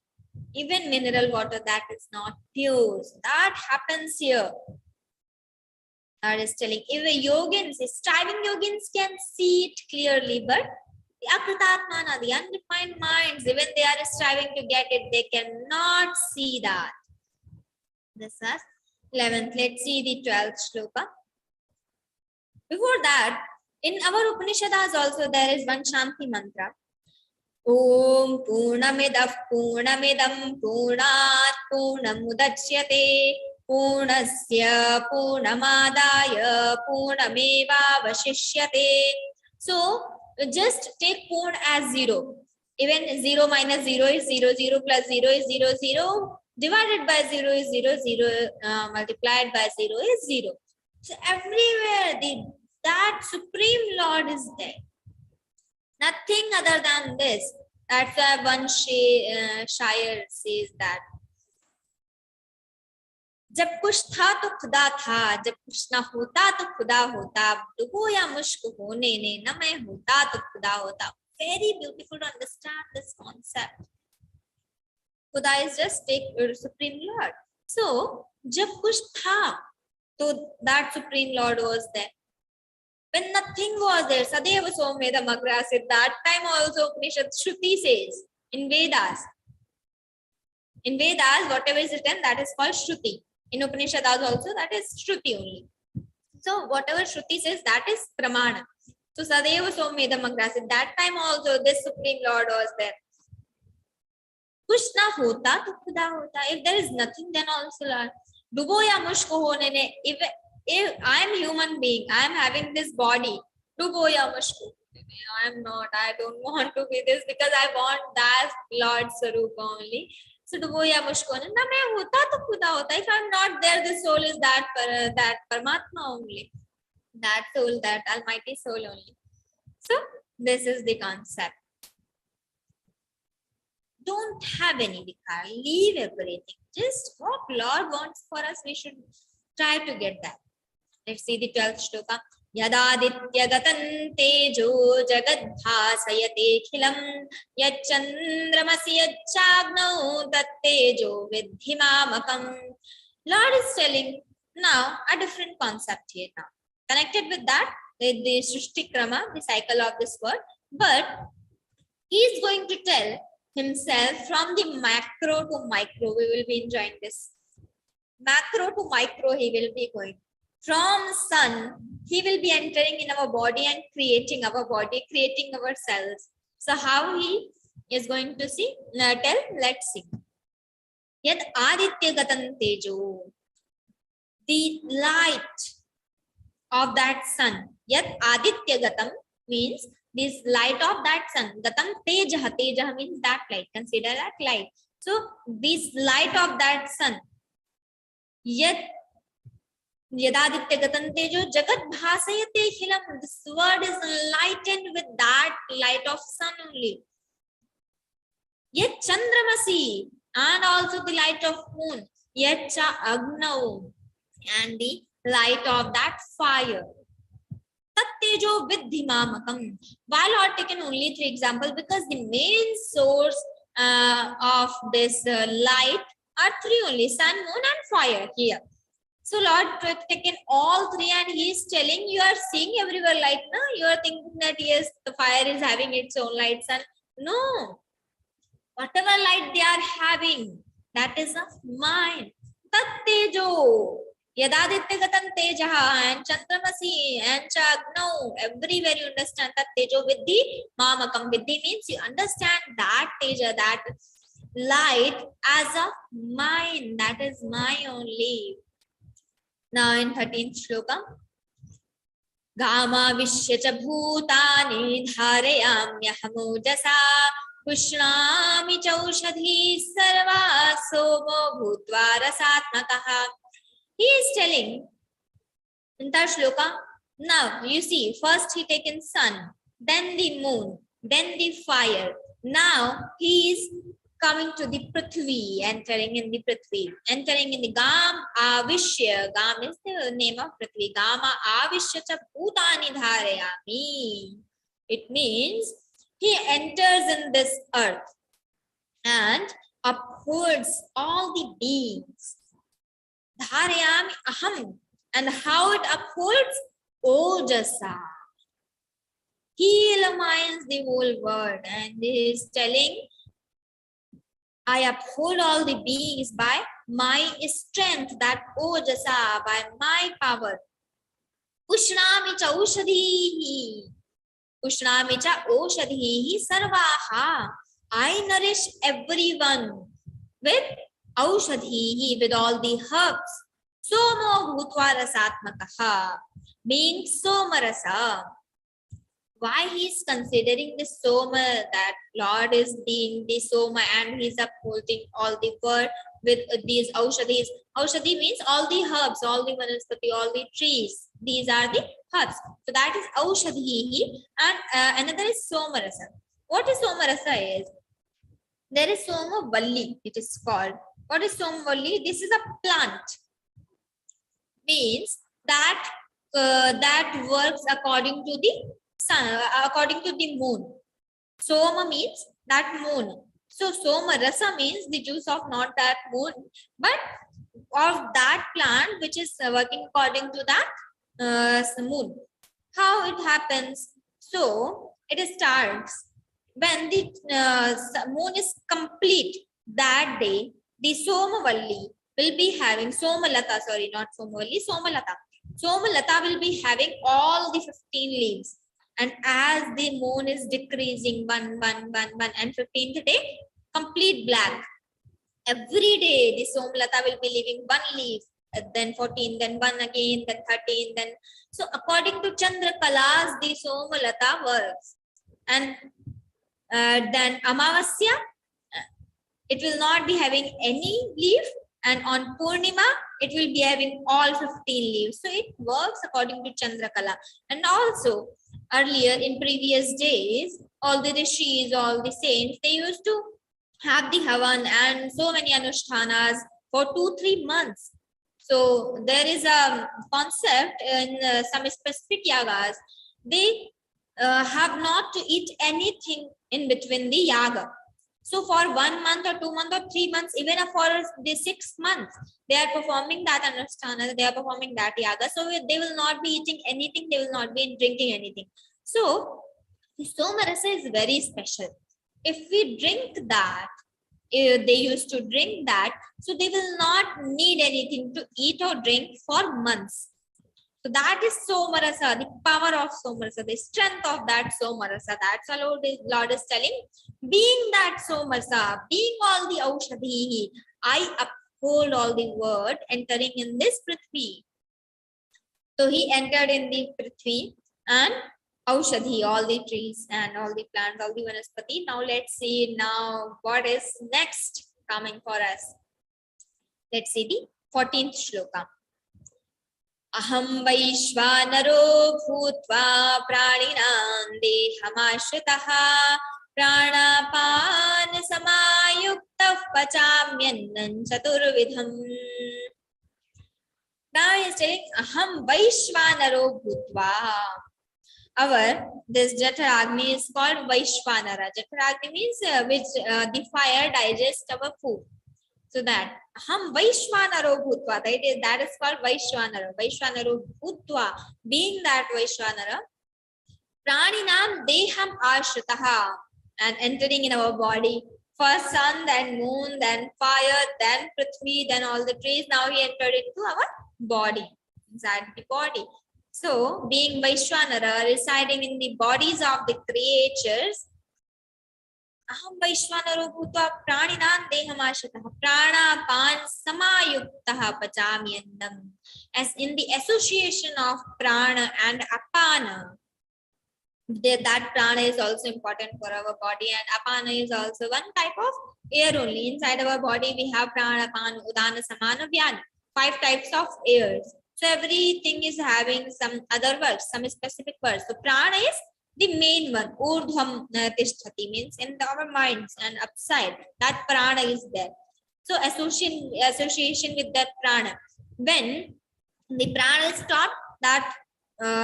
even mineral water, that is not pure. So that happens here. That is telling, even yogins, striving yogins can see it clearly, but the akritatmana, the undefined minds, even they are striving to get it, they cannot see that. This is 11th. Let's see the 12th shloka. Before that, in our Upanishads also there is one Shanti mantra. Om Purnamidah Purnamidam Purnat Purnamudachyate Purnasya Purnamadaya Purnameva Vashishyate. So just take Purn as 0. Even 0 minus 0 is 0, 0 plus 0 is 0, 0 divided by 0 is 0, 0 multiplied by 0 is 0. So everywhere that Supreme Lord is there. Nothing other than this. That's why one Shire says that जब कुछ था तो खुदा था, जब कुछ ना होता तो खुदा होता, डूबो या मुश्क होने ने, न मैं होता तो खुदा होता. Very beautiful to understand this concept. Khuda is just take Supreme Lord. So जब कुछ था, तो that Supreme Lord was there. When nothing was there, Sadeva Somedam Agrasit, that time also Upanishad Shruti says in Vedas. In Vedas, whatever is written, that is called Shruti. In Upanishads also, that is Shruti only. So whatever Shruti says, that is Pramana. So Sadeva Somedam Agrasit, that time also this Supreme Lord was there. Kuch na hota to khuda hota. If there is nothing, then also Lord. Dubo ya mushko hone ne. If I am human being, I am having this body. Dubo ya mushko. I am not. I don't want to be this because I want that Lord Sarupa only. So dubo ya mushko ne. Na main hota to khuda hota. If I am not there, the soul is that Paramatma only. That soul, that Almighty soul only. So this is the concept. Don't have any vikar. Leave everything. Just what Lord wants for us, we should try to get that. Let's see the 12th shloka. Yadaditya gatan tejo jagadbhasayate khilam yachandramasi yachagno tattejo vidhimamakam. Lord is telling now a different concept here now. Connected with that, with the Srishti Krama, the cycle of this world, but he is going to tell himself from the macro to micro. We will be enjoying this. Macro to micro, he will be going. From sun, he will be entering in our body and creating our body, creating our cells. So how he is going to see? Tell, let's see. Yad aditya gatan tejo. The light of that sun. Yad aditya gatam means this light of that sun. Gatam tejaha. Tejaha means that light. Consider that light. So this light of that sun. Yad yadaditya gatam tejo jagat bhasayate khilam. This word is enlightened with that light of sun only. Yet chandramasi, and also the light of moon. Yet cha agnav, and the light of that fire. Tattejo vidhimamakam. Why Lord taken only 3 examples? Because the main source of this light are three only: sun, moon, and fire here. So Lord taken all three, and he is telling, you are seeing everywhere light, no? You are thinking that yes, the fire is having its own light, sun. No. Whatever light they are having, that is of mine. Tat tejo. Yadaditya gatan tejaha, and chandramasi and chagno. Everywhere you understand that tejo vidhi mamakam. Vidhi means you understand that teja, that light as of mine. That is my only. Now in 13th shloka. Gama vishya bhutani dharayamyahmojasa pushnami chaushadhi sarva somo bhutva rasatmakaha. He is telling in that shloka, now you see, first he taken sun, then the moon, then the fire. Now he is coming to the Prithvi, entering in the Prithvi, entering in the Gam Avishya. Gam is the name of Prithvi. Gama Avishya cha bhutani dharayami. It means he enters in this earth and upholds all the beings. Dharayami aham. And how it upholds? Ojasa. He illumines the whole world, and he is telling, I uphold all the beings by my strength, that Ojasa, by my power. Ushnami cha ushadhihi. Ushnami cha ushadhihi sarvaha. I nourish everyone with aushadhihi, with all the herbs. Somo bhutva rasatmakaha, being somarasa. Why he is considering the soma, that Lord is being the soma, and he is upholding all the world with these aushadhis. Aushadhi means all the herbs, all the vanaspati, all the trees. These are the herbs. So that is aushadhihi, and another is somarasa. What is somarasa is? There is soma valli, it is called. What is soma valli? This is a plant. Means that that works according to the sun, according to the moon. Soma means that moon. So soma rasa means the juice of not that moon, but of that plant which is working according to that moon. How it happens? So it starts when the moon is complete. That day the Somavalli will be having Somalata, sorry, not Somavalli, Somalata. Somalata will be having all the 15 leaves. And as the moon is decreasing, one, and 15th day, complete black. Every day the Somalata will be leaving one leaf, then 14, then one again, then 13, then. So according to Chandra Kalas, the Somalata works. And then Amavasya, it will not be having any leaf, and on Purnima it will be having all 15 leaves. So it works according to Chandrakala. And also earlier in previous days, all the rishis, all the saints, they used to have the Havan and so many Anushtanas for 2-3 months. So there is a concept in some specific yagas, they have not to eat anything in between the yaga. So for 1 month or 2 months or 3 months, even for the 6 months, they are performing that Anushtana, they are performing that yaga. So they will not be eating anything, they will not be drinking anything. So the Somarasa is very special. If we drink that, they used to drink that, so they will not need anything to eat or drink for months. So that is Somarasa, the power of Somarasa, the strength of that Somarasa. That's all Lord is telling. Being that Somarasa, being all the Aushadhi, I uphold all the word, entering in this Prithvi. So he entered in the Prithvi and Aushadhi, all the trees and all the plants, all the Vanaspati. Now let's see now what is next coming for us. Let's see the 14th shloka. Aham Vaishvanaro Bhutva Praninan Dehamashitaha Pranapan Samayukta Pachamyannan Chaturvidham. Now he is telling Aham Vaishvanaro Bhutva. This Jataragni is called Vaishvanara. Jataragni means which the fire digests our food. So that Aham Vaishwanaro Bhutva, that is called Vaishwanara. Vaishwanaro Bhutva, being that Vaishwanara, Praninam Deham Ashritaha, and entering in our body. First sun, then moon, then fire, then Prithvi, then all the trees. Now he entered into our body, inside the body. So, being Vaishwanara, residing in the bodies of the creatures, Aham Vaishwanaro Bhutva Praninam Dehamashataha Prana Pan Samayuktaha Pachamyandam. As in the association of Prana and Apana, that Prana is also important for our body, and Apana is also one type of air only. Inside our body, we have Prana, Apana, Udana, Samana, Vyana, 5 types of airs. So everything is having some other words, some specific words. So Prana is the main one. Urdhvam Tishtati means in our minds and upside. That Prana is there. So association with that Prana. When the Prana is stopped, that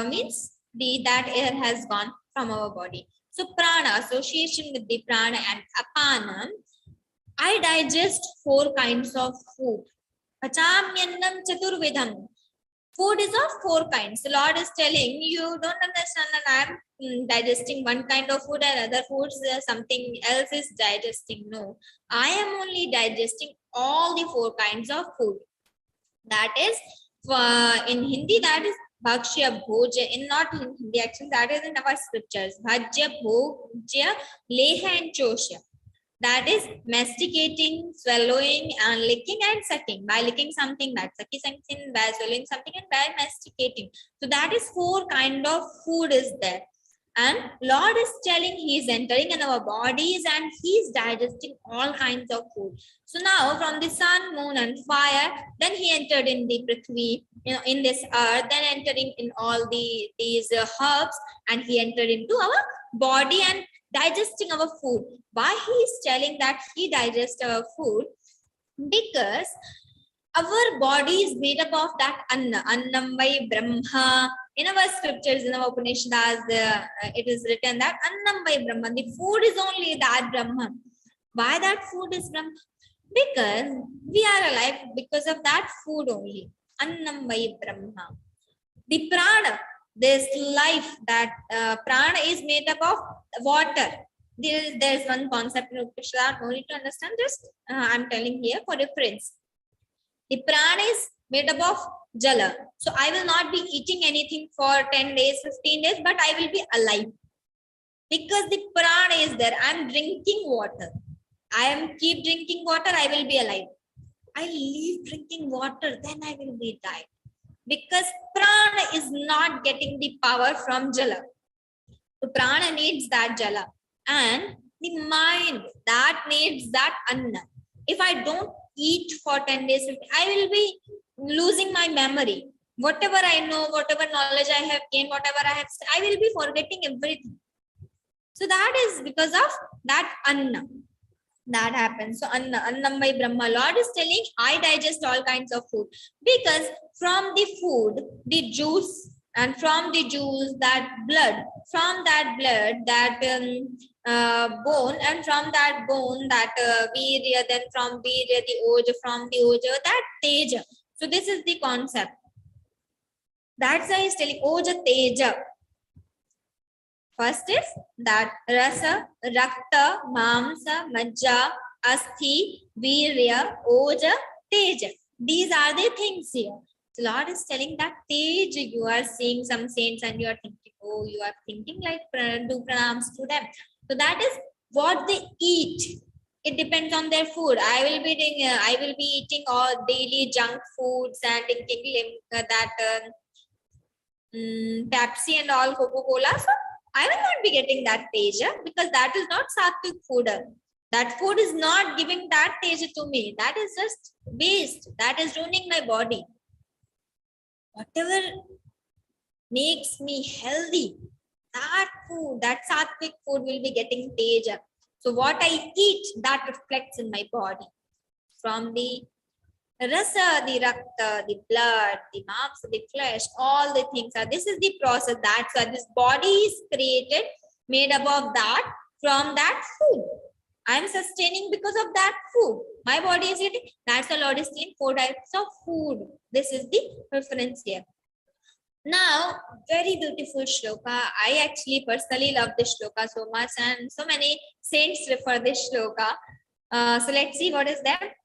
means that air has gone from our body. So Prana, association with the Prana and Apana. I digest 4 kinds of food. Pachamyannam Chaturvidham. Food is of 4 kinds. The Lord is telling you don't understand that I am digesting one kind of food and other foods something else is digesting. No, I am only digesting all the 4 kinds of food. That is in Hindi, that is Bhakshya Bhoja. In not in Hindi, actually, that is in our scriptures. Bhajya Bhojya Leha and Chosya. That is masticating, swallowing, and licking and sucking. By licking something, by sucking something, by swallowing something, and by masticating. So that is 4 kind of food is there. And Lord is telling he is entering in our bodies and he is digesting all kinds of food. So now from the sun, moon, and fire, then he entered in the Prithvi, in this earth, then entering in all these herbs, and he entered into our body and digesting our food. Why he is telling that he digests our food? Because our body is made up of that Anna, Annam vai Brahma. In our scriptures, in our Upanishads, it is written that Annam vai Brahma. The food is only that Brahma. Why that food is Brahma? Because we are alive because of that food only. Annam vai Brahma. The prana, this life, that prana is made up of water. There is one concept in Upanishad, no need to understand this. I'm telling here for reference. The prana is made up of jala. So I will not be eating anything for 10 days, 15 days, but I will be alive. Because the prana is there. I am drinking water. I am keep drinking water, I will be alive. I leave drinking water, then I will be died. Because prana is not getting the power from jala. So prana needs that jala. And the mind, that needs that anna. If I don't eat for 10 days, I will be losing my memory. Whatever I know, whatever knowledge I have gained, whatever I will be forgetting everything. So that is because of that anna. That happens. So Annam vai Brahma. Lord is telling, I digest all kinds of food. Because from the food, the juice, and from the juice, that blood, from that blood, that bone, and from that bone, that virya, then from virya, the oja, from the oja, that teja. So this is the concept. That's why he's telling oja, teja. First is that rasa, rakta, mamsa, majja, asthi, virya, oja, teja. These are the things here. The Lord is telling that teja, you are seeing some saints and you are thinking, oh, you are thinking like do pranams to them. So that is what they eat. It depends on their food. I will be eating all daily junk foods and drinking Pepsi and all Coca-Cola. So I will not be getting that teja because that is not sattvic food. That food is not giving that teja to me. That is just waste. That is ruining my body. Whatever makes me healthy, that food, that sattvic food will be getting teja. So what I eat, that reflects in my body. From the rasa, the rakta, the blood, the mamsa, the flesh, all the things are. This is the process. That's why this body is created, made up of that, from that food. I am sustaining because of that food. My body is eating. That's the Lord is saying 4 types of food. This is the reference here. Now, very beautiful shloka. I actually personally love this shloka so much, and so many saints refer this shloka. So let's see what is that.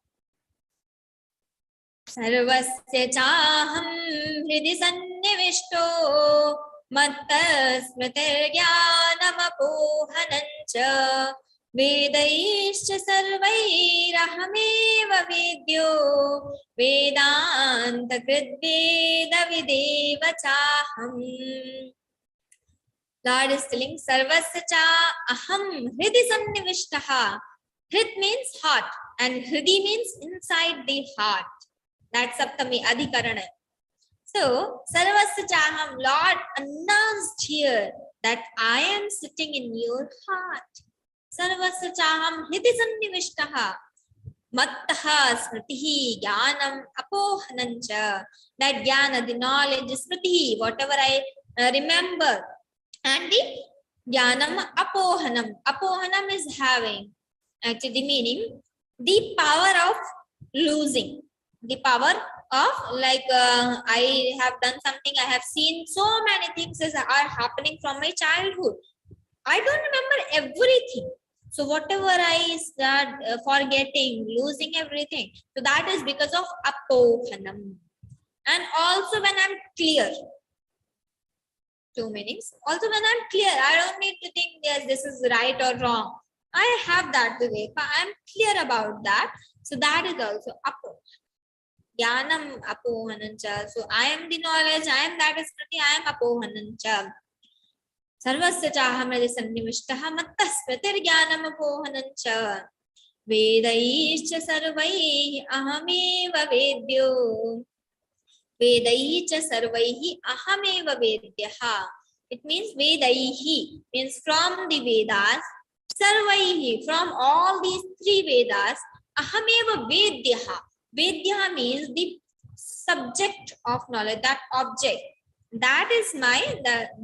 सर्वस्य चाहं हृदि सन्निविष्टो मत्तस्मृतिर्ज्ञानमपोहनं च वेदैश्च सर्वैरहमेव वेद्यो वेदान्तकृद्वेदविदेव चाहम्. Lord is telling सर्वस्य चा अहं हृदि सन्निविष्टः. Hrid means heart and hridi means inside the heart. That's Saptami Adhikarana. So, Sarvasya Chaham, Lord announced here that I am sitting in your heart. Sarvasya Chaham Hiti Sannivishtaha Mattaha Smritihi Jnanam Apohanancha. That Jnana, the knowledge, Smritihi, whatever I remember. And the Jnanam Apohanam. Apohanam is having, actually the meaning, the power of losing. The power of I have done something, I have seen so many things are happening from my childhood. I don't remember everything. So whatever I start forgetting, losing everything. So that is because of apohanam. And also when I'm clear. Two meanings. Also when I'm clear, I don't need to think yes, this is right or wrong. I have that viveka. I'm clear about that. So that is also apohanam. Jnanam apohanancha. So I am the knowledge, I am that smriti, I am apohanancha. Sarvasya chaham hridhi sannivishtaha mattas pratirjnanam apohanancha. Vedaischa sarvaihi ahameva vedyo. Vedaicha sarvaihi ahameva vedyaha. It means Vedaihi means from the Vedas. Sarvaihi, from all these 3 Vedas. Ahameva vedyaha. Vedya means the subject of knowledge, that object. That is my,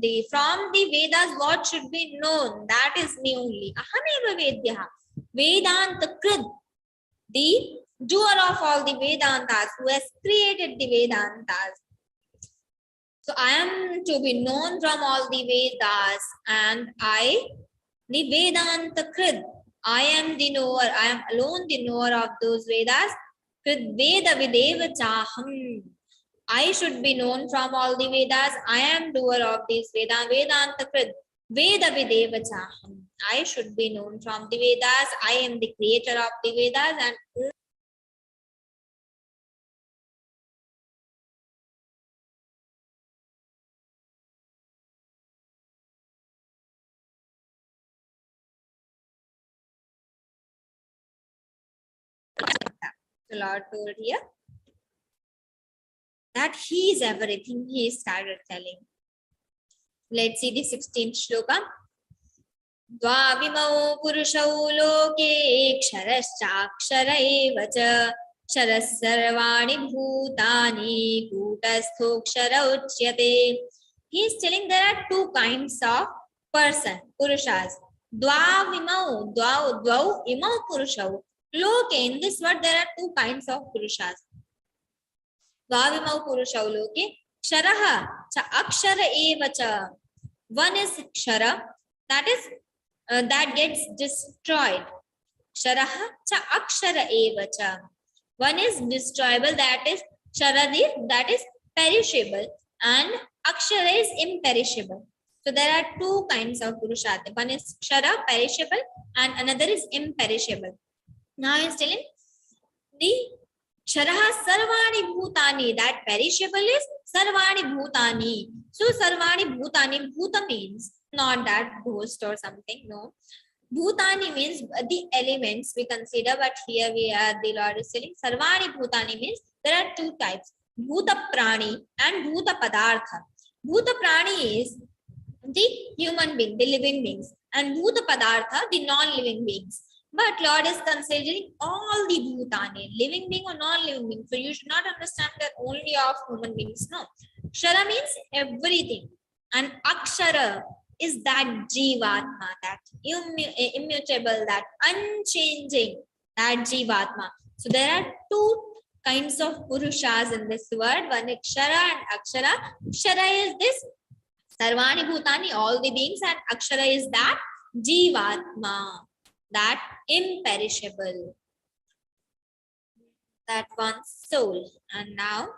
the from the Vedas what should be known. That is me only. Ahameva Vedyaha. Vedanta Krid, the doer of all the Vedantas, who has created the Vedantas. So I am to be known from all the Vedas, and I, the Vedanta Krid, I am the knower, I am alone the knower of those Vedas. Veda videva chaham. I should be known from all the Vedas. I am doer of these Vedas. Vedanta Krid. Veda videva chaham. I should be known from the Vedas. I am the creator of the Vedas and the Lord told here that He is everything. He started telling. Let's see the 16th shloka. Dvavimau purushau loke ksharaschaksara eva cha ksharas sarvani bhutani kutasthoksara uchyate. He is telling there are 2 kinds of person, purushas. Dvavimau, dvau imau purushau. Loke, in this word there are 2 kinds of purushas. Dvavimau purushau loke ksharaha cha akshara eva cha. One is kshara, that is that gets destroyed. Ksharaha cha akshara eva cha. One is destroyable, that is sharadir, that is perishable, and akshara is imperishable. So there are 2 kinds of purushas. One is kshara, perishable, and another is imperishable. Now he is telling the Ksharaha Sarvani Bhutani, that perishable is Sarvani Bhutani. So Sarvani Bhutani, Bhuta means not that ghost or something, no. Bhutani means the elements we consider, but here we are, the Lord is telling Sarvani Bhutani means there are 2 types, Bhuta Prani and Bhuta Padartha. Bhuta Prani is the human being, the living beings, and Bhuta Padartha, the non-living beings. But Lord is considering all the Bhutani, living being or non-living being. So you should not understand that only of human beings. No. Kshara means everything. And Akshara, is that Jivatma, that immutable, that unchanging, that Jivatma. So there are two kinds of Purushas in this word, one Akshara and Akshara. Akshara is this Sarvani Bhutani, all the beings, and Akshara is that Jivatma, that imperishable, that one soul. And now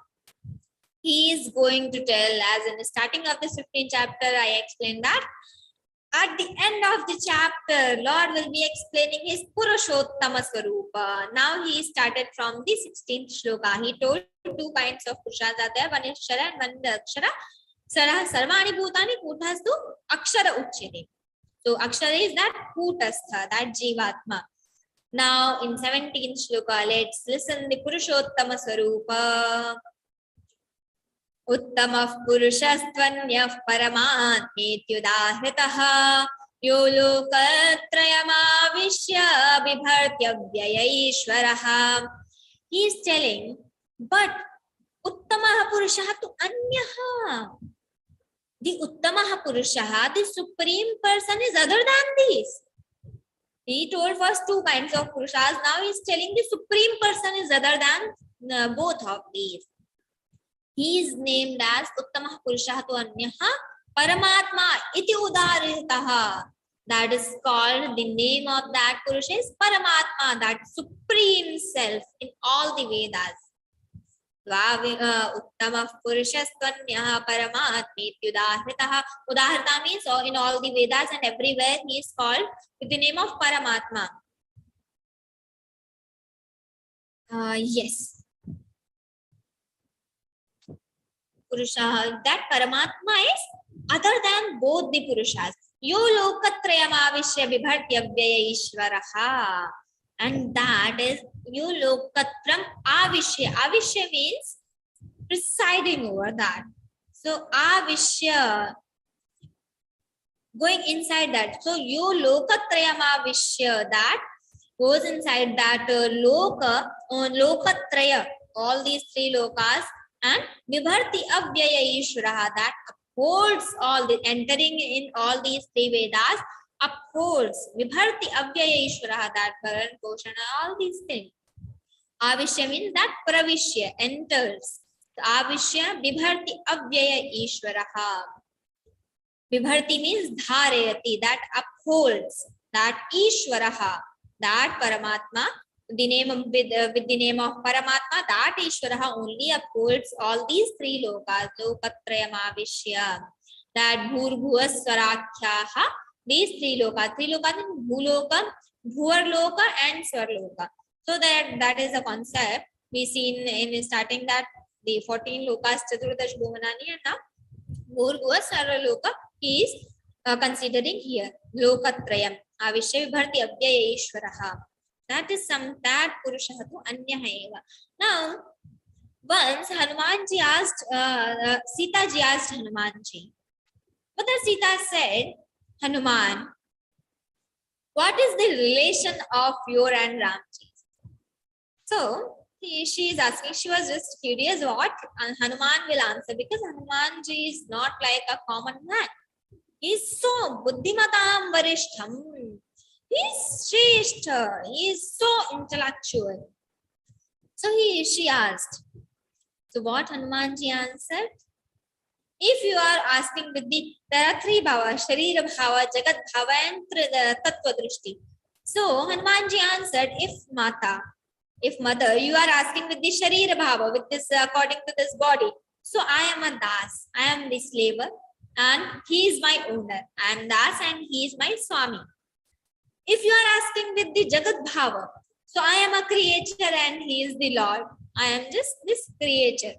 he is going to tell, as in the starting of this 15th chapter, I explained that at the end of the chapter, Lord will be explaining his Purushottama Swarupa. Now he started from the 16th shloka. He told two kinds of Purushas are there, one is Shara and one is Akshara. Sarvani Bhutani Kutastu Akshara Uchyate. So Akshara is that Kutastha, that Jivatma. Now in 17th shloka, let's listen the Purushottama Swarupa. Uttamah Purushastvanyah Paramatmetyudahritah Yo Lokatrayamavishya Bibhartyavyayishwarah. He is telling, but Uttamah Purushaha tu Anyaha. The Uttamah Purushaha, the supreme person, is other than these. He told first two kinds of Purushas. Now he is telling the supreme person is other than both of these. He is named as Uttamah Purushaha tu Anyaha Paramatma iti udaritaha. That is called, the name of that Purusha is Paramatma, that supreme self in all the Vedas. Uttamah Purushastvanyah Paramatmetyudahritah. Udahrita means in all the Vedas and everywhere he is called with the name of Paramatma. Yes. Purusha, that Paramatma is other than both the Purushas. Yo Lokatrayamavishya Bibhartyavyaya Ishvaraha. And that is Yo Lokatram Avishya. Avishya means presiding over that. So Avishya, going inside that. So Yo Lokatrayamavishya, that goes inside that Lokatraya, all these three lokas, and Vibharti Avyaya Ishvaraha, that upholds all the, entering in all these three Vedas, upholds Vibharti Avyaya Ishvaraha, that Karan, Poshana, all these things. Avishya means that Pravishya, enters. Avishya Vibharti Avyaya Ishvaraha. Vibharti means Dharayati, that upholds, that Ishvaraha, that Paramatma. The name of, with the name of Paramatma, that Ishvaraha only upholds all these three lokas, Lokatrayamavishya, that Bhur-Bhuva-Swarakhyaha, these three lokas. Three lokas in Bhuloka, Bhuvarloka and Swarloka. So that is a concept we see in starting that the 14 lokas, Chaturdash Bhuvanani, and now Bhur-Bhuva-Swarloka he is considering here. Lokatrayam, Avishya Vibharti Avyaya Ishvaraha. That is that Purusha tu Anyaha eva. Now, once Hanumanji asked, Sita ji asked Hanumanji. Mother Sita said, Hanuman, what is the relation of your and Ramji? So, she is asking, she was just curious what Hanuman will answer, because Hanumanji is not like a common man. He is so buddhimatam varishtham. He is Shrestha. He is so intellectual. So she asked. So what Hanumanji answered? If you are asking with the, there are three bhavas, Sharira bhava, Jagat bhava and Tattva drishti. So Hanumanji answered, if mother, you are asking with the Sharira bhava, with this according to this body. So I am a das, I am the slave and he is my owner. I am das and he is my Swami. If you are asking with the Jagat Bhava, so I am a creature and he is the Lord. I am just this creature.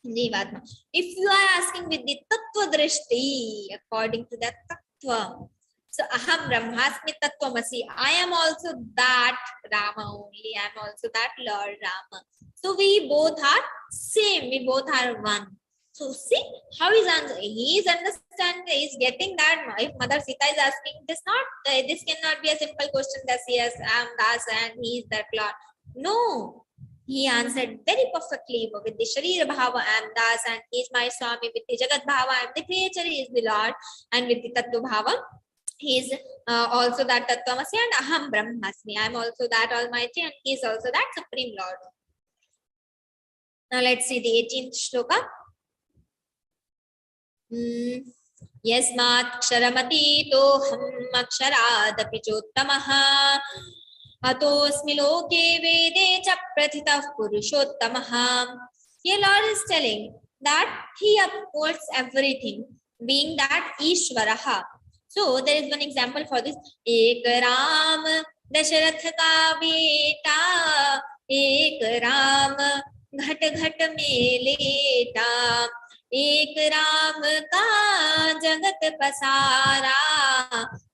If you are asking with the Tattva Drishti, according to that Tattva, so Aham Brahmasmi Tattvamasi, I am also that Rama only. I am also that Lord Rama. So we both are same. We both are one. So see how is answer. He is understanding. He is getting that. If Mother Sita is asking, this cannot be a simple question that yes, I am Das and he is that Lord. No, He answered very perfectly with the Sharir Bhava I am Das, and he is my Swami. With the Jagat Bhava I am the creature, he is the Lord. And with the Tattva Bhava, he is also that Tattvamasi, and Aham Brahmasmi. I am also that Almighty, and he is also that Supreme Lord. Now let's see the 18th shloka. Yasmat ksharamati aksharaadapi chottamaha atosmi loke vede cha prathitah purushottamah. Here Lord is telling that he upholds everything, being that Ishvaraha. So there is one example for this. Ek Ram Dasharath ka beta, ek Ram घट घट में लेटा, एक राम का जगत पसारा,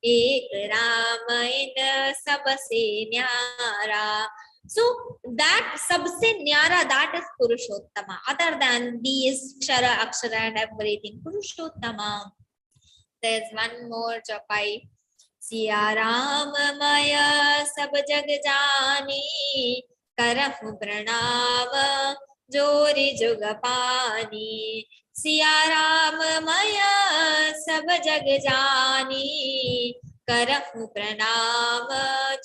एक राम इन सबसे न्यारा. So that सबसे न्यारा, that is Purushottama. Other than these Kshara, Akshara and everything, Purushottama. There's one more chapai. Siya Ram माया सब जग जानी, करहु प्रणाम जोरि जुग पानी. सिया राम माया सब जग जानी, करहु प्रणाम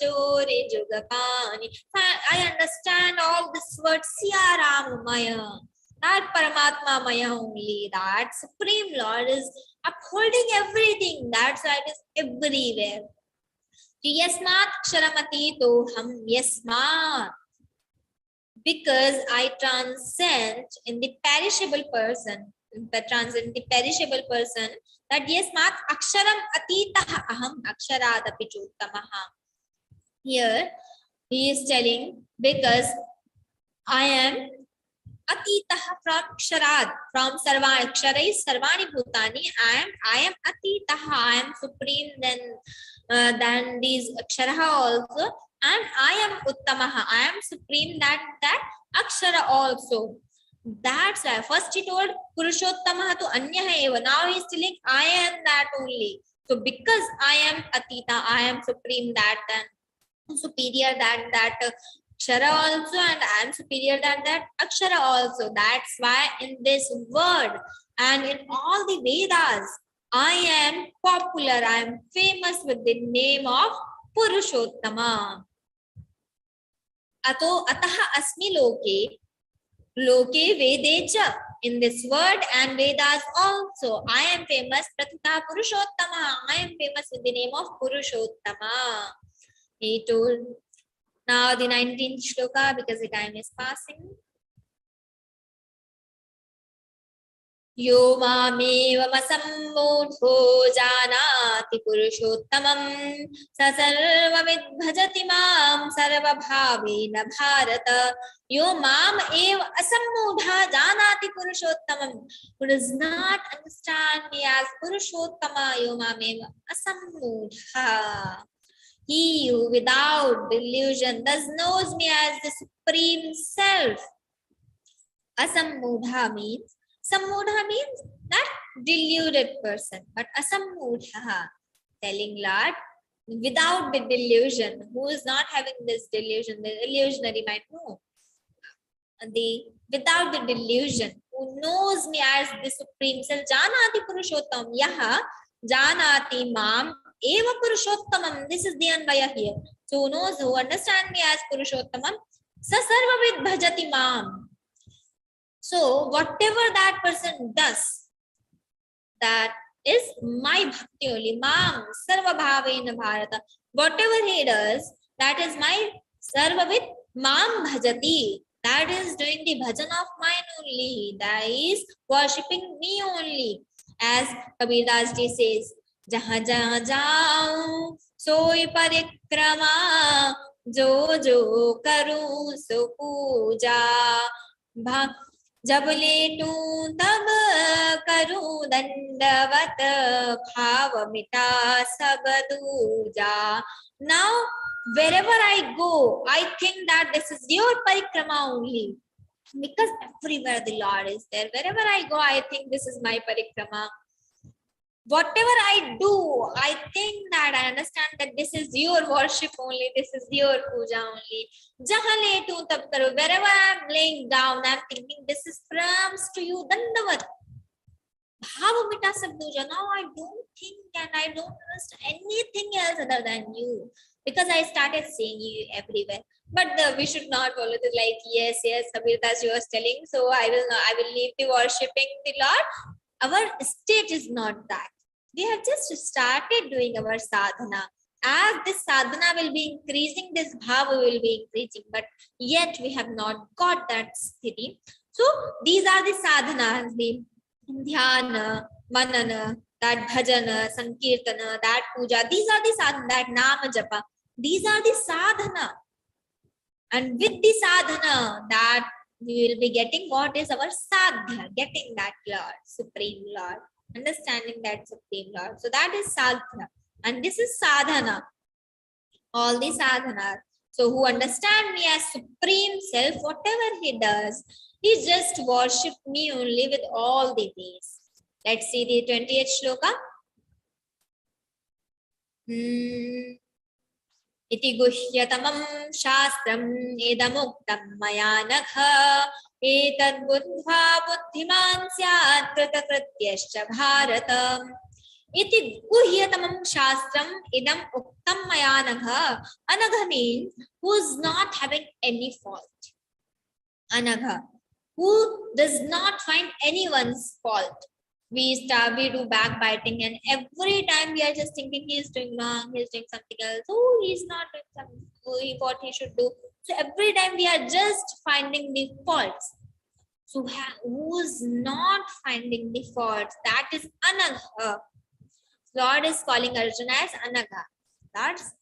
जोरि जुग पानी. I understand all this word Siya Ram Maya, that Paramatma Maya only, that Supreme Lord is upholding everything. That's why it is everywhere. Yasmat ksharamati toham yasmat. Because I transcend in the perishable person, that yasmat aksharam atitah aham aksharaadapi chottamaha. Here he is telling, because I am atitah from ksharad, from sarva, ksharai sarvani bhutani. I am atitah, I am supreme than these aksharaha also, and I am uttamaha, I am supreme that akshara also. That's why first he told Purushottamaha to anyah eva. Now he is telling I am that only. So because I am atita, I am supreme that and superior that Akshara also, and I am superior than that Akshara also. That's why in this word and in all the Vedas, I am popular, I am famous with the name of Purushottama. Ato ataha asmi loke vede cha. In this word and Vedas also, I am famous. Prathita Purushottama, I am famous with the name of Purushottama. He told. Now the 19th shloka, because the time is passing. Yo mamevam asammudho janati purushottamam sa sarvavid bhajati mam sarva bhavena bharata. Yo mam eva asammudha janati purushottamam. Who does not understand me as Purushottama, yo mam eva asammudha. He who without delusion thus knows me as the Supreme Self. Asammudha means, sammudha means that deluded person, but asammudha, telling Lord, without the delusion, who is not having this delusion, the illusionary mind, no. Without the delusion, who knows me as the Supreme Self, janati purushottam, yaha janati mam eva purushottamam. This is the anvaya here. So who knows, who understand me as Purushottamam, sa sarvavid bhajati mam. So whatever that person does, that is my bhakti only. Mam sarva bhavena bharata. Whatever he does, that is my sarvavid mam bhajati. That is doing the bhajan of mine only. That is worshipping me only. As Kabir Das ji says, जहाँ जहाँ जाऊं सोई परिक्रमा, जो जो करूं सो पूजा, जब लेटूं तब करूं दंडवत, भाव मिटा सब दूजा. Now wherever I go, I think that this is your parikrama only, because everywhere the Lord is there. Wherever I go, I think this is my parikrama. whatever I do, I think that I understand that this is your worship only, this is your puja only. Jahan letu tab karo. Wherever I'm laying down, I'm thinking this is prams to you, dandavat. Bhava mita sabduja. Now I don't think and I don't trust anything else other than you, because I started seeing you everywhere. But we should not follow this like yes, Kabir Das was telling. So I will leave the worshipping the Lord. Our state is not that. We have just started doing our sadhana. As this sadhana will be increasing, this bhava will be increasing, but yet we have not got that sthiti. So these are the sadhanas, the dhyana, manana, that bhajana, sankirtana, that puja. These are the sadhana, that nama japa. These are the sadhana. And with the sadhana, that we will be getting what is our sadhya, getting that Lord, Supreme Lord, understanding that Supreme Lord. So that is sadhya. And this is sadhana. All the sadhana. So who understand me as Supreme Self, whatever he does, he just worship me only with all the ways. Let's see the 20th shloka. इति गुह्यतमं शास्त्रम् इदमुक्तं मया नघ एतद्बुद्ध्वा बुद्धिमान् स्यात् कृतकृत्यश्च भारत. इति गुह्यतमं शास्त्रम् idam uktam maya nagha. Anagha means who is not having any fault. Anagha, who does not find anyone's fault. We do backbiting, and every time we are just thinking he is doing wrong, he is doing something else. Oh, he's not doing something, what he should do. So every time we are just finding the faults. So who's not finding the faults? That is Anagha. Lord is calling Arjuna as Anagha. That's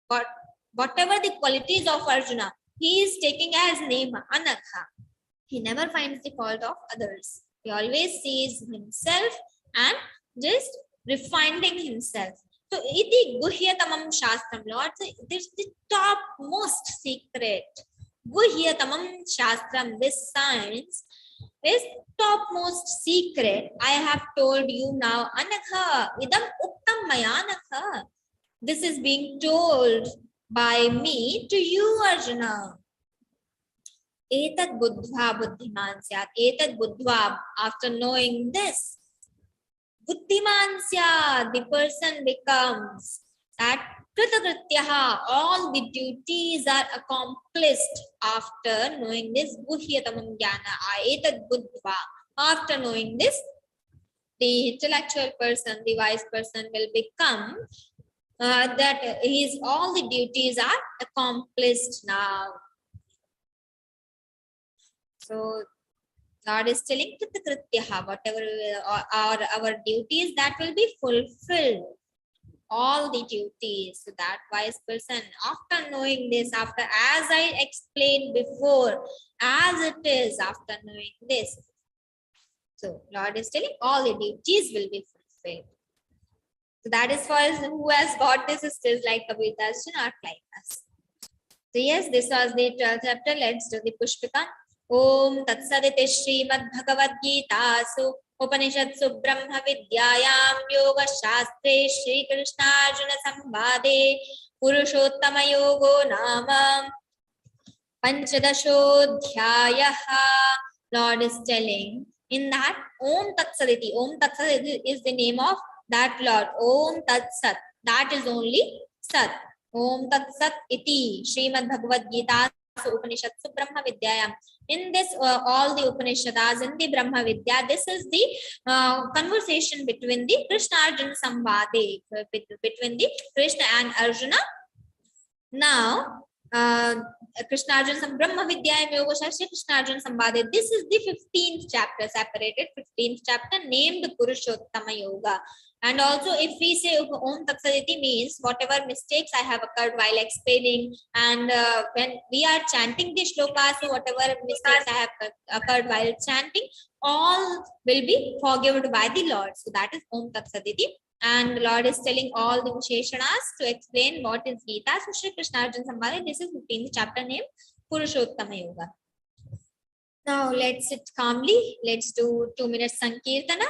what, whatever the qualities of Arjuna, he is taking as name Anagha. He never finds the fault of others. He always sees himself and just refining himself. So, iti guhyatamam shastram, Lord, this is the topmost secret. Guhyatamam shastram, this science is topmost secret. I have told you now, Anagha, idam uktam maya anagha. This is being told by me to you, Arjuna. Etad buddhva buddhiman syat. Etad buddhva, after knowing this, buddhiman syat, the person becomes that kritakrityaha, all the duties are accomplished after knowing this guhyatamam jnana. Etad buddhva, after knowing this, the intellectual person, the wise person will become that his all the duties are accomplished now. So God is telling whatever are our duties, that will be fulfilled. All the duties. So that wise person, after knowing this, after as I explained before, as it is, after knowing this. So Lord is telling all the duties will be fulfilled. So that is for who has got this skills like Kabir Das, not like us. So yes, this was the 12th chapter. Let's do the Pushpika. Om Tatsaditi Śrīmad-Bhagavadgītā Upanishadsu Brahma Vidyāyām Yoga Shastre Shri Krishna Arjuna Sambhade Purushottama Yogo Nama Panchadashodhyayaha. Lord is telling in that Om Tatsaditi. Om Tatsaditi is the name of that Lord. Om Tatsat. That is only Sat. Om Tatsat iti Śrīmad-Bhagavadgītā Upanishadsu Brahma Vidyāyām. In this, all the Upanishads in the Brahma Vidya, this is the conversation between the Krishna Arjuna Sambhade, between the Krishna and Arjuna. Now, Krishna Arjuna Brahma Vidya Yoga Shastra Krishna Arjuna Sambhade. This is the 15th chapter, separated 15th chapter, named Purushottama Yoga. And also, if we say Om Tatsaditi means whatever mistakes I have occurred while explaining, and when we are chanting the shlokas, so whatever mistakes I have occurred while chanting, all will be forgiven by the Lord. So that is Om Tatsaditi. And the Lord is telling all the Visheshanas to explain what is Geeta. So Shri Krishna Arjuna Sambhade, this is 15th chapter named Purushottama Yoga. Now let's sit calmly. Let's do 2 minutes Sankirtana.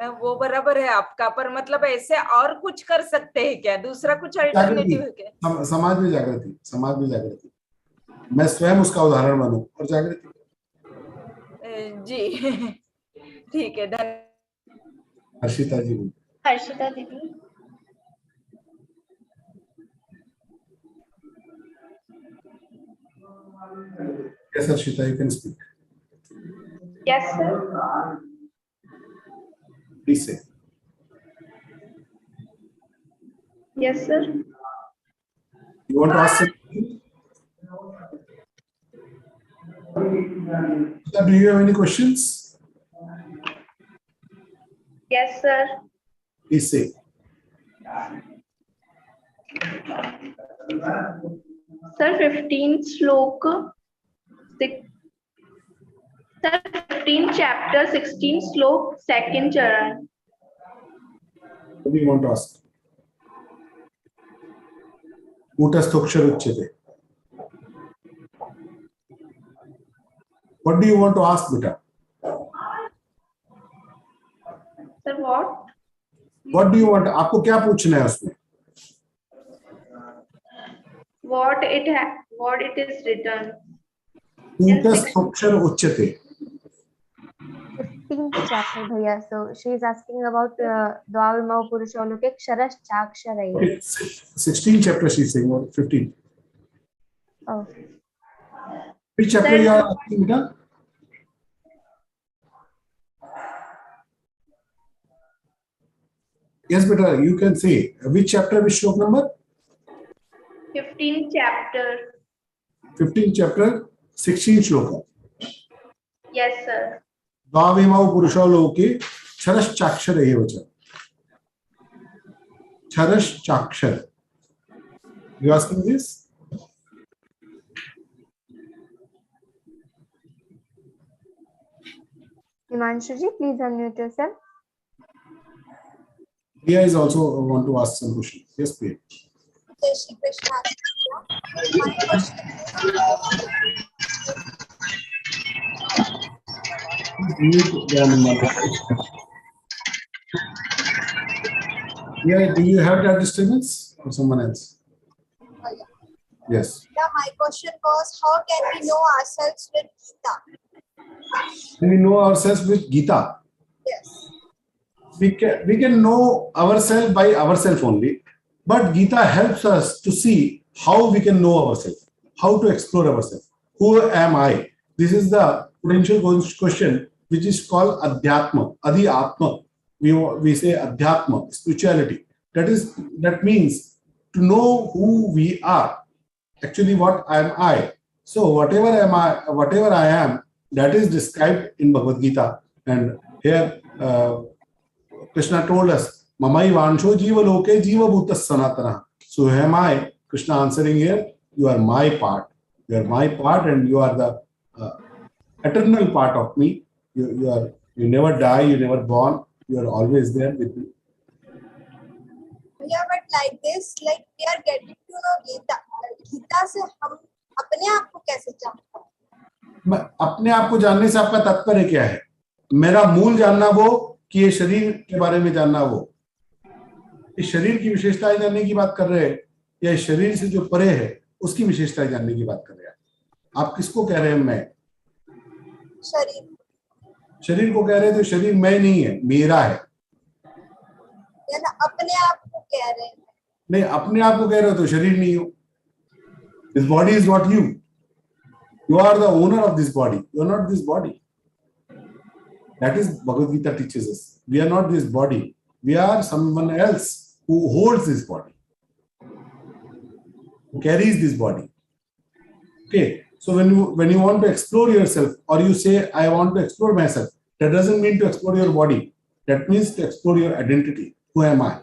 वो बराबर है आपका, पर मतलब ऐसे और कुछ कर सकते हैं क्या? दूसरा कुछ अल्टरनेटिव है क्या? समाज में जागृति, समाज में जागृति, मैं स्वयं उसका उदाहरण बनूं और जागृति। जी ठीक है, धन्यवाद। हर्षिता जी, हर्षिता दीदी। yes Harshita, you can speak, Yes, sir. please say. Yes, sir. You want to ask something? Do you have any questions? Yes, sir. Please say. Sir, 15 slok. Sir, 15 chapter, 16 slok, second charan. What do you want to ask? Kutasthoksha uchyate. What do you want to ask, beta? Sir, what? What do you want? आपको क्या पूछना है उसमें? What it is written. Kutasthoksha uchyate. 15th chapter, bhaiya. So she is asking about Dvavimao Purusholoke Ksharashchaksharai. Okay, 16 chapter she's saying, or 15. Oh. Which chapter you are asking, beta? Yes, beta, you can say. Which chapter, which shlok number? 15th chapter. 15 chapter, 16 shloka. Yes, sir. Dvavimau Purusholoke Ksharashchakshara eva cha. Ksharashchakshara. You asking this? Himanshuji, please unmute yourself. Priya is also want to ask some question. Yes, Priya. Jai Shri Krishna. My question Yeah, do you have that disturbance or someone else? Yes. yeah, my question was, how can we know ourselves with Geeta? Can we know ourselves with Geeta? Yes. We can know ourselves by ourselves only, but Geeta helps us to see how we can know ourselves, how to explore ourselves. Who am I? This is the potential question which is called Adhyatma, Adi Atma. We say Adhyatma, spirituality. That means to know who we are. Actually, what am I? So whatever I am, that is described in Bhagavad Gita. And here Krishna told us, Mamai Vansho Jiva Loke Jiva Bhutas Sanatana. So who am I? Krishna answering here, you are my part. You are my part and you are the eternal part of me. You never die, you never born. You are always there with me. Yeah, but like this, like we are getting to know Geeta. Geeta से हम अपने आप को कैसे जानते हैं? अपने आप को जानने से आपका तात्पर्य क्या है? मेरा मूल जानना वो कि ये शरीर के बारे में जानना वो, इस शरीर की विशेषताएं जानने की बात कर रहे हैं या इस शरीर से जो परे है उसकी विशेषताएं जानने की बात कर रहे हैं? आप किसको कह रहे हैं? मैं शरीर को कह रहे हैं, तो शरीर मैं नहीं है, मेरा है। या ना अपने आप को कह रहे हैं? नहीं, अपने आप को कह रहे हो तो शरीर नहीं हो। This body is not you. You are the owner of this body. You are not this body. That is Bhagavad Gita teaches us. We are not this body. We are someone else who holds this body, who carries this body. Okay. So when you want to explore yourself, or you say, I want to explore myself, that doesn't mean to explore your body. That means to explore your identity. Who am I?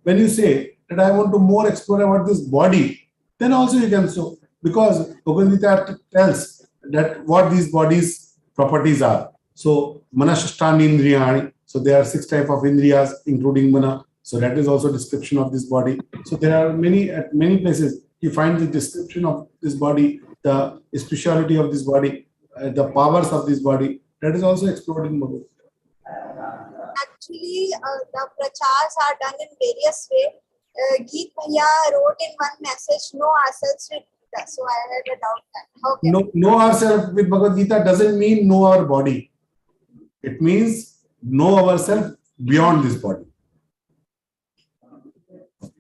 When you say that I want to more explore about this body, then also you can so, because Bhagavad Gita tells that what these bodies' properties are. So manashashtani indriyani. So there are 6 types of indriyas, including mana. So that is also a description of this body. So there are at many places you find the description of this body, the spirituality of this body, the powers of this body. That is also explored in Bhagavad Gita. actually the prachars are done in various way. Geet Bhaiya wrote in one message, know ourselves with Gita. So I had a doubt that. Okay. Know ourselves with Bhagavad Gita doesn't mean know our body. It means know ourselves beyond this body.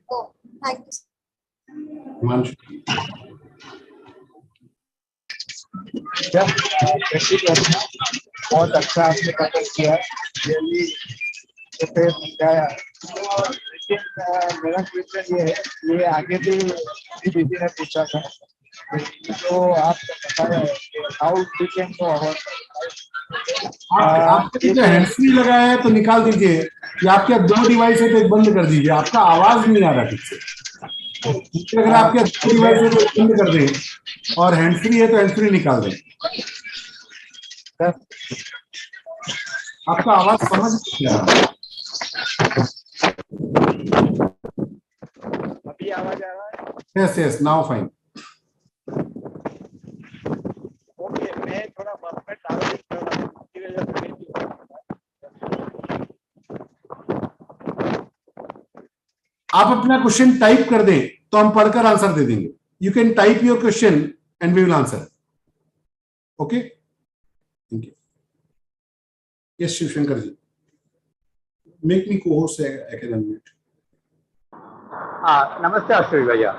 Oh, thank you. Himanshu. बहुत अच्छा आपने cover किया, really फिर समझाया। लेकिन मेरा question ये है, ये आगे भी दीदी ने पूछा था, तो आपको बताया कि how we can know our आपके जो हैंड फ्री लगाया है तो निकाल दीजिए, या आपके दो डिवाइस है तो एक बंद कर दीजिए, आपका आवाज नहीं आ रहा ठीक से। अगर आपके दो डिवाइस है तो एक बंद कर दें, और हैंड फ्री है तो हैंड फ्री निकाल दें। आपका आवाज समझ नहीं आ रहा। अभी आवाज आ रहा है? Yes yes, now fine. Okay, मैं थोड़ा बस में ट्रैवलिंग कर रहा हूं, इसकी वजह से आप अपना क्वेश्चन टाइप कर दें तो हम पढ़कर आंसर दे देंगे। You can type your question and we will answer. Okay, thank you. Yes Shivshankar ji, make me co-host, I can unmute. नमस्ते अश्विनी भैया।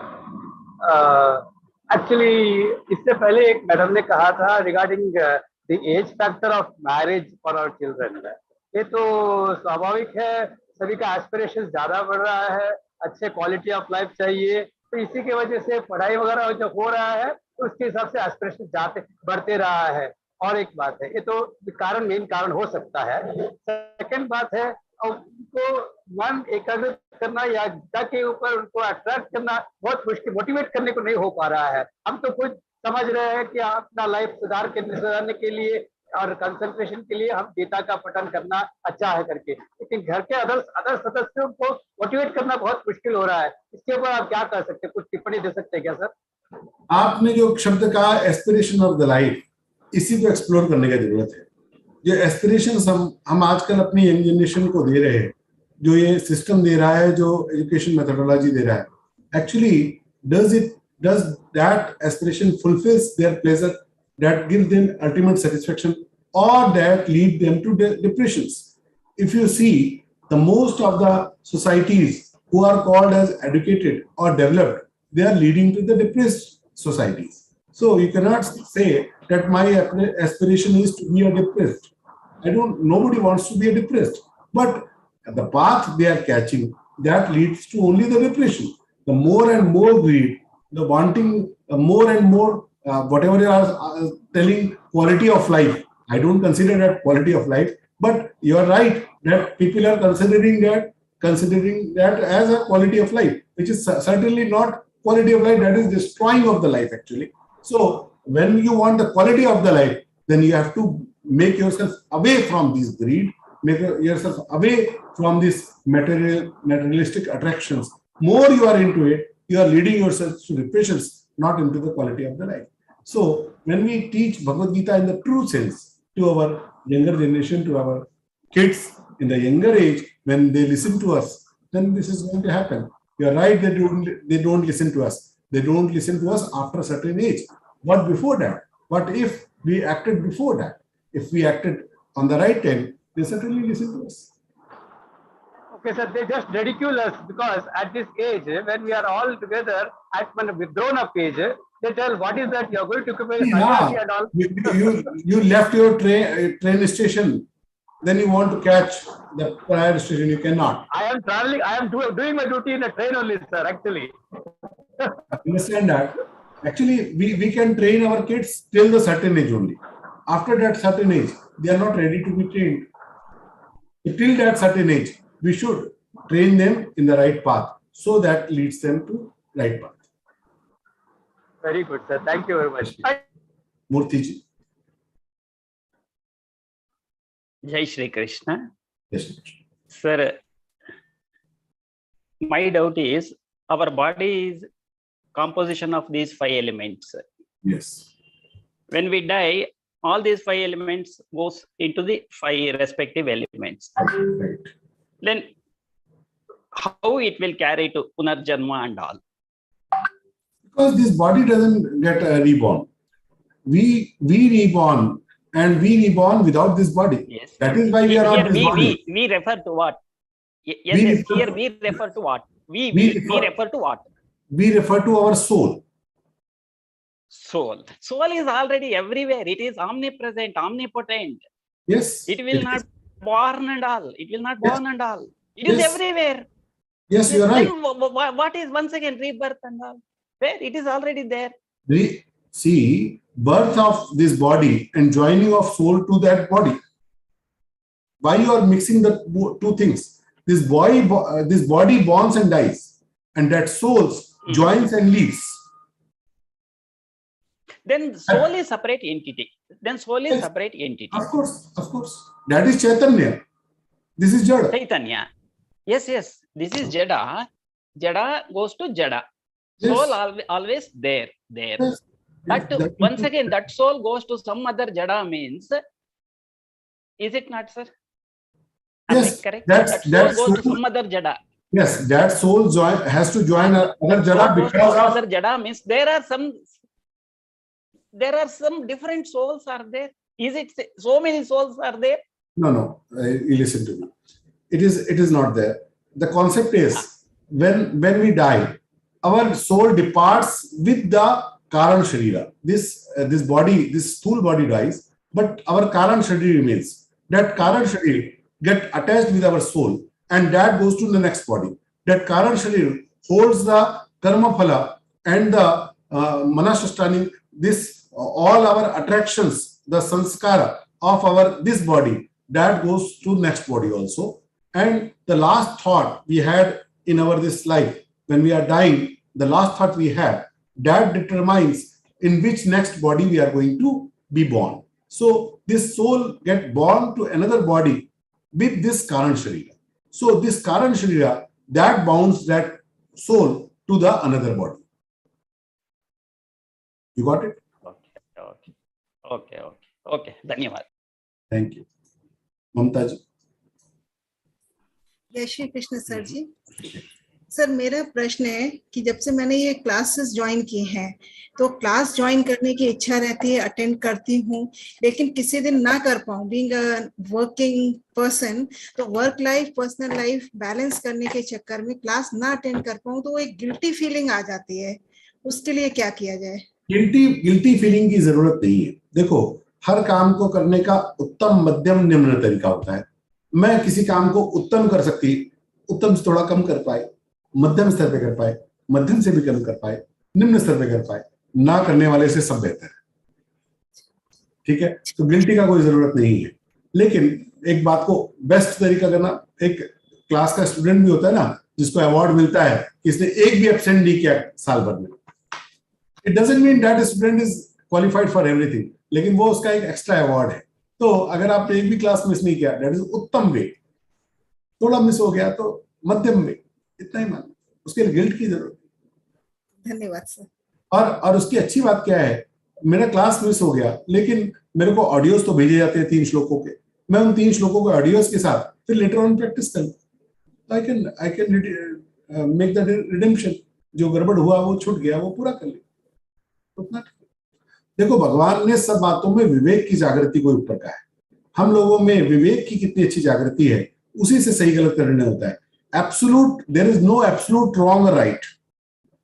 एक्चुअली इससे पहले एक मैडम ने कहा था regarding the age factor of marriage for our children. ये तो स्वाभाविक है, सभी का एस्पिरेशन ज्यादा बढ़ रहा है, अच्छे क्वालिटी ऑफ लाइफ चाहिए, तो इसी की वजह से पढ़ाई वगैरह जो हो रहा है तो उसके हिसाब से एस्पिरेशन जाते बढ़ते रहा है। और एक बात है, ये तो कारण मेन कारण हो सकता है। सेकंड बात है, उनको मन एकाग्र करना या गीता के ऊपर उनको अट्रैक्ट करना बहुत मुश्किल, मोटिवेट करने को नहीं हो पा रहा है। हम तो खुद समझ रहे हैं कि अपना लाइफ सुधारने के लिए और कंसंट्रेशन के लिए हम गीता का पठन करना अच्छा है करके, लेकिन घर के अदर सदस्यों को मोटिवेट करना बहुत मुश्किल हो रहा है। इसके ऊपर आप क्या कर सकते हैं, कुछ टिप्पणी दे सकते हैं क्या सर? आपने जो शब्द कहा एस्पिरेशन ऑफ द लाइफ, इसी को एक्सप्लोर करने की जरूरत है। जो एस्पिरेशंस हम आजकल अपनी यंग जनरेशन को दे रहे हैं, जो ये सिस्टम दे रहा है, जो एजुकेशन मेथोडोलॉजी दे रहा है, actually does that aspiration fulfills their pleasure, that gives them ultimate satisfaction, or that lead them to depressions? If you see, the most of the societies who are called as educated or developed, they are leading to the depressed societies. So you cannot say that my aspiration is to be a depressed. Nobody wants to be a depressed, but the path they are catching, that leads to only the depression. The more and more greed, the wanting more and more, whatever you are telling quality of life, I don't consider that quality of life, but you are right that people are considering that as a quality of life, which is certainly not quality of life. That is destroying of the life actually. So when you want the quality of the life, then you have to make yourself away from this greed, make yourself away from these materialistic attractions. More you are into it, you are leading yourself to depressions, not into the quality of the life. So when we teach Bhagavad Gita in the true sense to our younger generation, to our kids in the younger age, when they listen to us, then this is going to happen. You are right that they don't listen to us. They don't listen to us after a certain age. What before that? What if we acted before that? If we acted on the right time, they certainly listen to us. Okay, sir, they just ridicule us because at this age, when we are all together, at when with grown-up age, they tell, what is that? You are going to commit sannyasi and all. You left your train station, then you want to catch the prior station, you cannot. I am traveling, I am doing my duty in a train only, sir, actually. Understand that? Actually, we can train our kids till the certain age only. After that certain age, they are not ready to be trained. Till that certain age, we should train them in the right path, so that leads them to right path. Very good, sir. Thank you very much. Murthy ji. Jai Shri Krishna. Yes, sir. My doubt is, our body is composition of these 5 elements. Yes. When we die, all these 5 elements goes into the 5 respective elements. Right. Then how it will carry to Punarjanma and all? Because this body doesn't get reborn. We reborn, and we reborn without this body. Yes. That is why we are Here not this body. we refer to what? Yes, We yes. refer- Here we refer to what? We refer to what? We refer to our soul. Soul. Soul is already everywhere. It is omnipresent, omnipotent. Yes. It will not born and all. It will not born and all. It is Yes. everywhere. Yes, you are right. Then what is once again rebirth and all? Where it is already there. We see birth of this body and joining of soul to that body. Why you are mixing the two things? This body borns and dies, and that soul joins and leaves. Then soul is separate entity. Then soul is separate entity. Of course, of course. That is Chaitanya. This is Jada. Chaitanya. Yes, yes. This is Jada. Jada goes to Jada. Yes. Soul always there. Yes. But once again, that soul goes to some other Jada means, is it not, sir? Am I Yes, correct? that That soul goes to soul- some other Jada. Yes, that soul has to join other Soul Jada goes to because some of other Jada means there are some different souls are there. Is it so many souls are there? no. You listen to me. It is not there. The concept is when we die, our soul departs with the Karan Sharira. This body, this stool body dies, but our Karan Sharira remains. That Karan Sharira get attached with our soul, and that goes to the next body. That Karan Sharira holds the Karma Phala and the Manasashtani, this all our attractions, the sanskara of this body, that goes to next body also. And the last thought we had in this life, when we are dying, the last thought we have, that determines in which next body we are going to be born. So this soul get born to another body with this Karan Sharira. So this Karan Sharira, that bounds that soul to the another body. You got it? Okay. Dhanyavad. Thank you. Mamta ji. जय Shri Krishna sir जी। Sir मेरा प्रश्न है कि जब से मैंने ये classes join की हैं तो क्लास ज्वाइन करने की इच्छा रहती है, अटेंड करती हूँ, लेकिन किसी दिन ना कर पाऊँ, बीइंग अ वर्किंग पर्सन, तो work life personal life balance करने के चक्कर में क्लास ना अटेंड कर पाऊँ तो वो एक गिल्टी फीलिंग आ जाती है। उसके लिए क्या किया जाए? गिल्टी फीलिंग की जरूरत नहीं है। देखो, हर काम को करने का उत्तम, मध्यम, निम्न तरीका होता है। मैं किसी काम को उत्तम कर सकती, उत्तम से थोड़ा कम कर पाए, मध्यम स्तर पे कर पाए, मध्यम से भी कम कर पाए, निम्न स्तर पे कर पाए, ना करने वाले से सब बेहतर है। ठीक है, तो गिल्टी का कोई जरूरत नहीं है। लेकिन एक बात को बेस्ट तरीका करना, एक क्लास का स्टूडेंट भी होता है ना जिसको अवार्ड मिलता है कि इसने एक भी एब्सेंट नहीं किया साल भर में, it doesn't mean that student is qualified for everything, लेकिन वो उसका एक एक्स्ट्रा अवार्ड है। तो अगर आपने एक भी क्लास मिस नहीं किया, दैट इज उत्तम वे। थोड़ा मिस हो गया तो मध्यम वे, इतना ही मान, उसके लिए गिल्ट की जरूरत नहीं। धन्यवाद सर। और उसकी अच्छी बात क्या है, मेरा क्लास मिस हो गया लेकिन मेरे को ऑडियोज तो भेजे जाते हैं 3 श्लोकों के, मैं उन 3 श्लोकों के ऑडियोज के साथ फिर लेटर ऑन प्रैक्टिस कर लूं। I can make the redemption. जो गड़बड़ हुआ वो छूट गया, वो पूरा कर ले, उतना। देखो, भगवान ने सब बातों में विवेक की जागृति को ऊपर कहा है। हम लोगों में विवेक की कितनी अच्छी जागृति है, उसी से सही गलत निर्णय होता है। Absolute, there is no absolute wrong और right.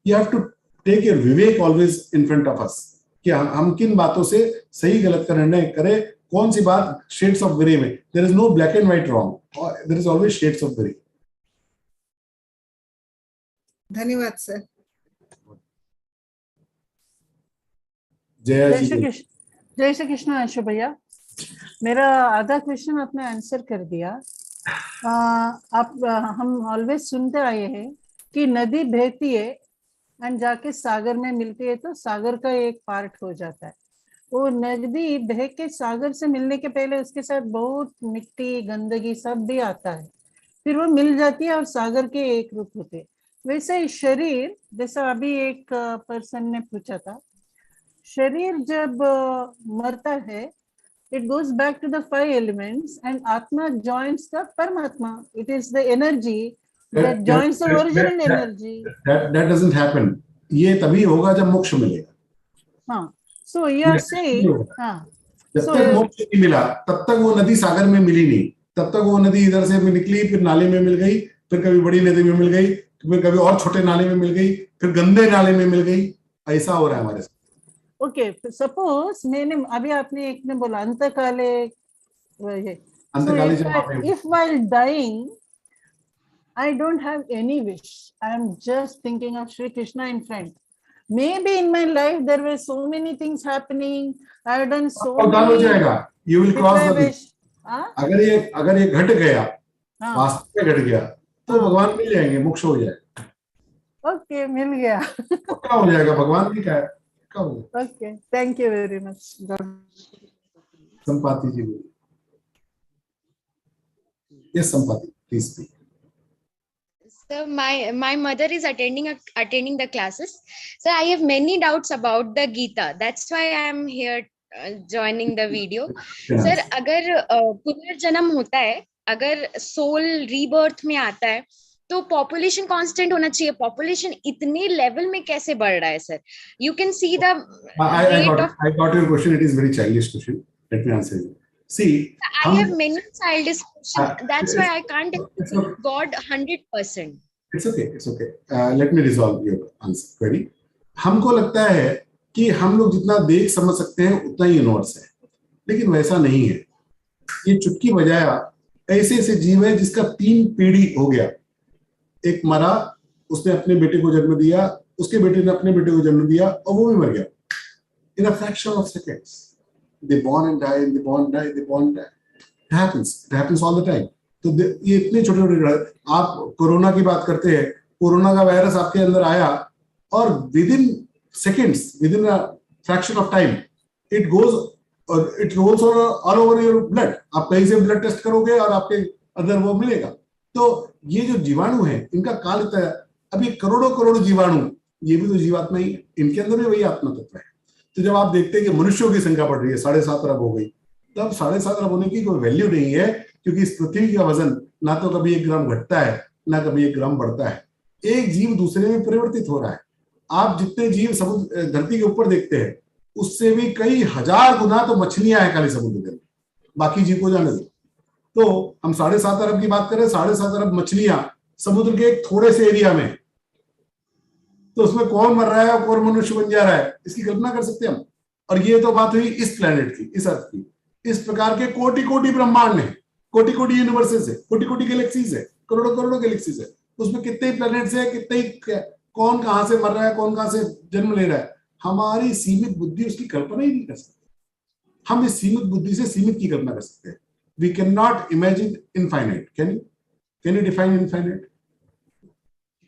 You have to take your विवेक always in front of us कि हम किन बातों से सही गलत का निर्णय करें, कौन सी बात शेड्स ऑफ ग्रे में। There is no black and white wrong, there is always shades of grey. धन्यवाद सर। जय श्री कृष्ण अंशु भैया, मेरा आधा क्वेश्चन आपने आंसर कर दिया। हम ऑलवेज सुनते आए हैं कि नदी बहती है एंड जाके सागर में मिलती है तो सागर का एक पार्ट हो जाता है। वो नदी बह के सागर से मिलने के पहले उसके साथ बहुत मिट्टी, गंदगी सब भी आता है, फिर वो मिल जाती है और सागर के एक रूप होते हैं। वैसे ही शरीर, जैसा अभी एक पर्सन ने पूछा था, शरीर जब मरता है it goes back to the 5 elements, and Atma joins the Paramatma. It is the energy that joins the original energy. That doesn't happen. ये तभी होगा जब मोक्ष मिलेगा. हाँ. So you are saying, हाँ. जब तक मोक्ष नहीं मिला तब तक वो नदी सागर में मिली नहीं. तब तक वो नदी इधर से निकली, फिर नाले में मिल गई, फिर कभी बड़ी नदी में मिल गई, फिर कभी और छोटे नाले में मिल गई, फिर गंदे नाले में मिल गई. ऐसा हो रहा है हमारे साथ. ओके, सपोज मैंने अभी आपने एक ने बोला अंतकाले, if while dying I don't have any wish, I am just thinking of Shri Krishna in front. Maybe in my life there were so many things happening, I have done so many. हो जाएगा. You will cross the wish. अगर ये घट गया, वास्तव में घट गया, तो भगवान मिल जाएंगे, मोक्ष हो जाएगा. ओके, मिल गया. क्या हो जाएगा, भगवान भी क्या है. Okay, thank you very much. Sampati ji. Yes, Sampati, please speak. So my mother is attending the classes. So I have many doubts about the Geeta. That's why I am here joining the video. Sir, अगर पुनर्जन्म होता है, अगर soul rebirth में आता है, तो population constant होना चाहिए. पॉपुलेशन इतने लेवल में कैसे बढ़ रहा है sir? You can see the I got your question. It is very childish question. Let me answer you. See, I have many childish questions. That's why I can't accept God 100%. It's okay. It's okay. Let me resolve your answer query. हमको लगता है कि हम लोग जितना देख समझ सकते हैं उतना ही यूनिवर्स है, लेकिन वैसा नहीं है. ये चुटकी बजाया ऐसे ऐसे जीव है जिसका 3 पीढ़ी हो गया. एक मरा, उसने अपने बेटे को जन्म दिया, उसके बेटे ने अपने बेटे को जन्म दिया, और वो भी मर गया. In a fraction of seconds, they born and die, they born and die, they born and die. It happens all the time. तो ये इतने छोटे छोटे, आप कोरोना की बात करते हैं, कोरोना का वायरस आपके अंदर आया और within seconds, within a fraction of time, it rolls all over your blood. आप कहीं से ब्लड टेस्ट करोगे और आपके अंदर वो मिलेगा. तो ये जो जीवाणु है, इनका काल इतना है. अब ये करोड़ों जीवाणु, ये भी तो जीवात्मा ही है, इनके अंदर भी वही आत्मा तत्व है. तो जब आप देखते हैं कि मनुष्यों की संख्या बढ़ रही है, 7.5 अरब हो गई, तब 7.5 अरब होने की कोई वैल्यू नहीं है, क्योंकि इस पृथ्वी का वजन ना तो कभी 1 ग्राम घटता है, ना कभी 1 ग्राम बढ़ता है. एक जीव दूसरे में परिवर्तित हो रहा है. आप जितने जीव समुद्र धरती के ऊपर देखते हैं, उससे भी कई हजार गुना तो मछलियां हैं खाली समुद्र के अंदर. बाकी जीव को जाने दो. तो हम 7.5 अरब की बात करें, 7.5 अरब मछलियां समुद्र के एक थोड़े से एरिया में, तो उसमें कौन मर रहा है और कौन मनुष्य बन जा रहा है, इसकी कल्पना कर सकते हैं हम. और ये तो बात हुई इस प्लेनेट की, इस अर्थ की. इस प्रकार के कोटि ब्रह्मांड है, कोटि यूनिवर्सेस है, कोटि गैलेक्सीज है, करोड़ों गैलेक्सीज है. उसमें कितने प्लेनेट्स है, कितने, कौन कहां से मर रहा है, कौन कहां से जन्म ले रहा है. हमारी सीमित बुद्धि उसकी कल्पना ही नहीं कर सकती. हम इस सीमित बुद्धि से सीमित की कल्पना कर सकते हैं. We cannot imagine infinite. Can you define infinite?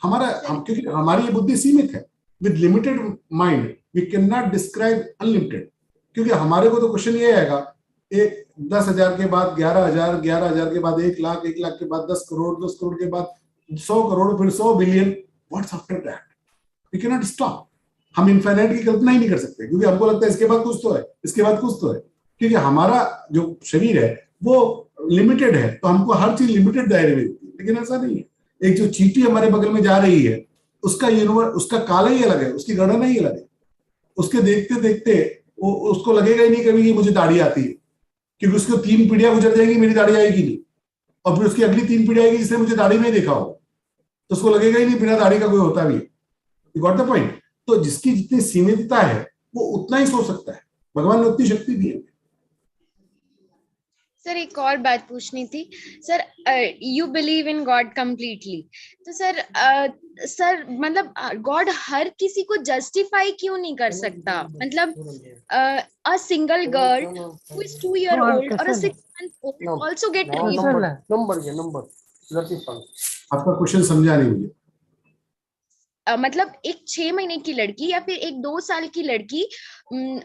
क्योंकि हमारी ये बुद्धि सीमित है. With limited mind, we cannot describe unlimited. क्योंकि हमारे को तो क्वेश्चन ये आएगा, 10,000 के बाद 11,000, 11,000 के बाद 1 लाख, 1 लाख के बाद 10 करोड़, 10 करोड़ के बाद 100 करोड़, फिर 100 billion. What's after that? We cannot stop. हम इनफाइनाइट की कल्पना ही नहीं कर सकते, क्योंकि हमको लगता है इसके बाद कुछ तो है, इसके बाद कुछ तो है. क्योंकि हमारा जो शरीर है वो लिमिटेड है, तो हमको हर चीज लिमिटेड दायरे में दिखती है. लेकिन ऐसा नहीं है. एक जो चींटी हमारे बगल में जा रही है, उसका काला ही अलग है, उसकी गणना ही अलग है. उसके देखते देखते उसको लगेगा ही नहीं कभी कि मुझे दाढ़ी आती है, क्योंकि उसको 3 पीढ़ियां गुजर जाएंगी, मेरी दाढ़ी आएगी नहीं. और फिर उसकी अगली 3 पीढ़ी आएगी जिसने मुझे दाढ़ी नहीं देखा होगा, तो उसको लगेगा ही नहीं बिना दाढ़ी का कोई होता भी है. You got the point. तो जिसकी जितनी सीमितता है वो उतना ही सोच सकता है. भगवान ने उतनी शक्ति दी है. सर एक और बात पूछनी थी. Sir you believe in God completely, तो सर मतलब गॉड हर किसी को जस्टिफाई क्यों नहीं कर सकता? मतलब a single girl who is 2 year old और a 6 month old also get number. आपका क्वेश्चन समझा नहीं मुझे. मतलब एक 6 महीने की लड़की या फिर एक 2 साल की लड़की,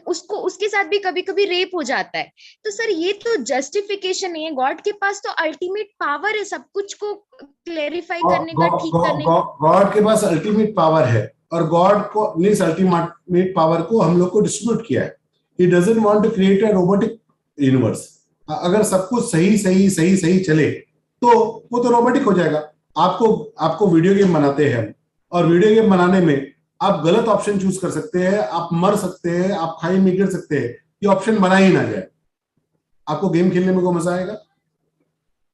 उसको उसके साथ भी कभी कभी रेप हो जाता है. तो सर ये तो जस्टिफिकेशन नहीं है. गॉड के पास तो अल्टीमेट पावर है सब कुछ को क्लेरिफाई करने का, ठीक करने का. गॉड के पास अल्टीमेट पावर है, और गॉड को ने इस अल्टीमेट पावर को हम लोग को डिस्ट्रीब्यूट किया है. He doesn't want to create a robotic universe. अगर सब कुछ सही सही सही सही चले तो वो तो रोबोटिक हो जाएगा। आपको वीडियो गेम बनाते हैं हम, और वीडियो गेम बनाने में आप गलत ऑप्शन चूज कर सकते हैं, आप मर सकते हैं, आप खाई में गिर सकते हैं, ये ऑप्शन बना ही ना जाए, आपको गेम खेलने में कोई मजा आएगा?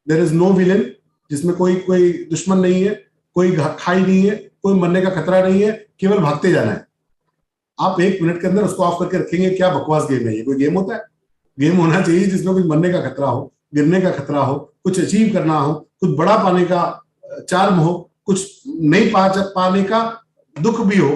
देयर इज नो विलेन, जिसमें कोई दुश्मन नहीं है, कोई खाई नहीं है, कोई मरने का खतरा नहीं है, केवल भागते जाना है। आप 1 मिनट के अंदर उसको ऑफ करके रखेंगे, क्या बकवास गेम है ये? कोई गेम होता है? गेम होना चाहिए जिसमें कुछ मरने का खतरा हो, गिरने का खतरा हो, कुछ अचीव करना हो, कुछ बड़ा पाने का चार्म हो, कुछ नहीं पाने का दुख भी हो।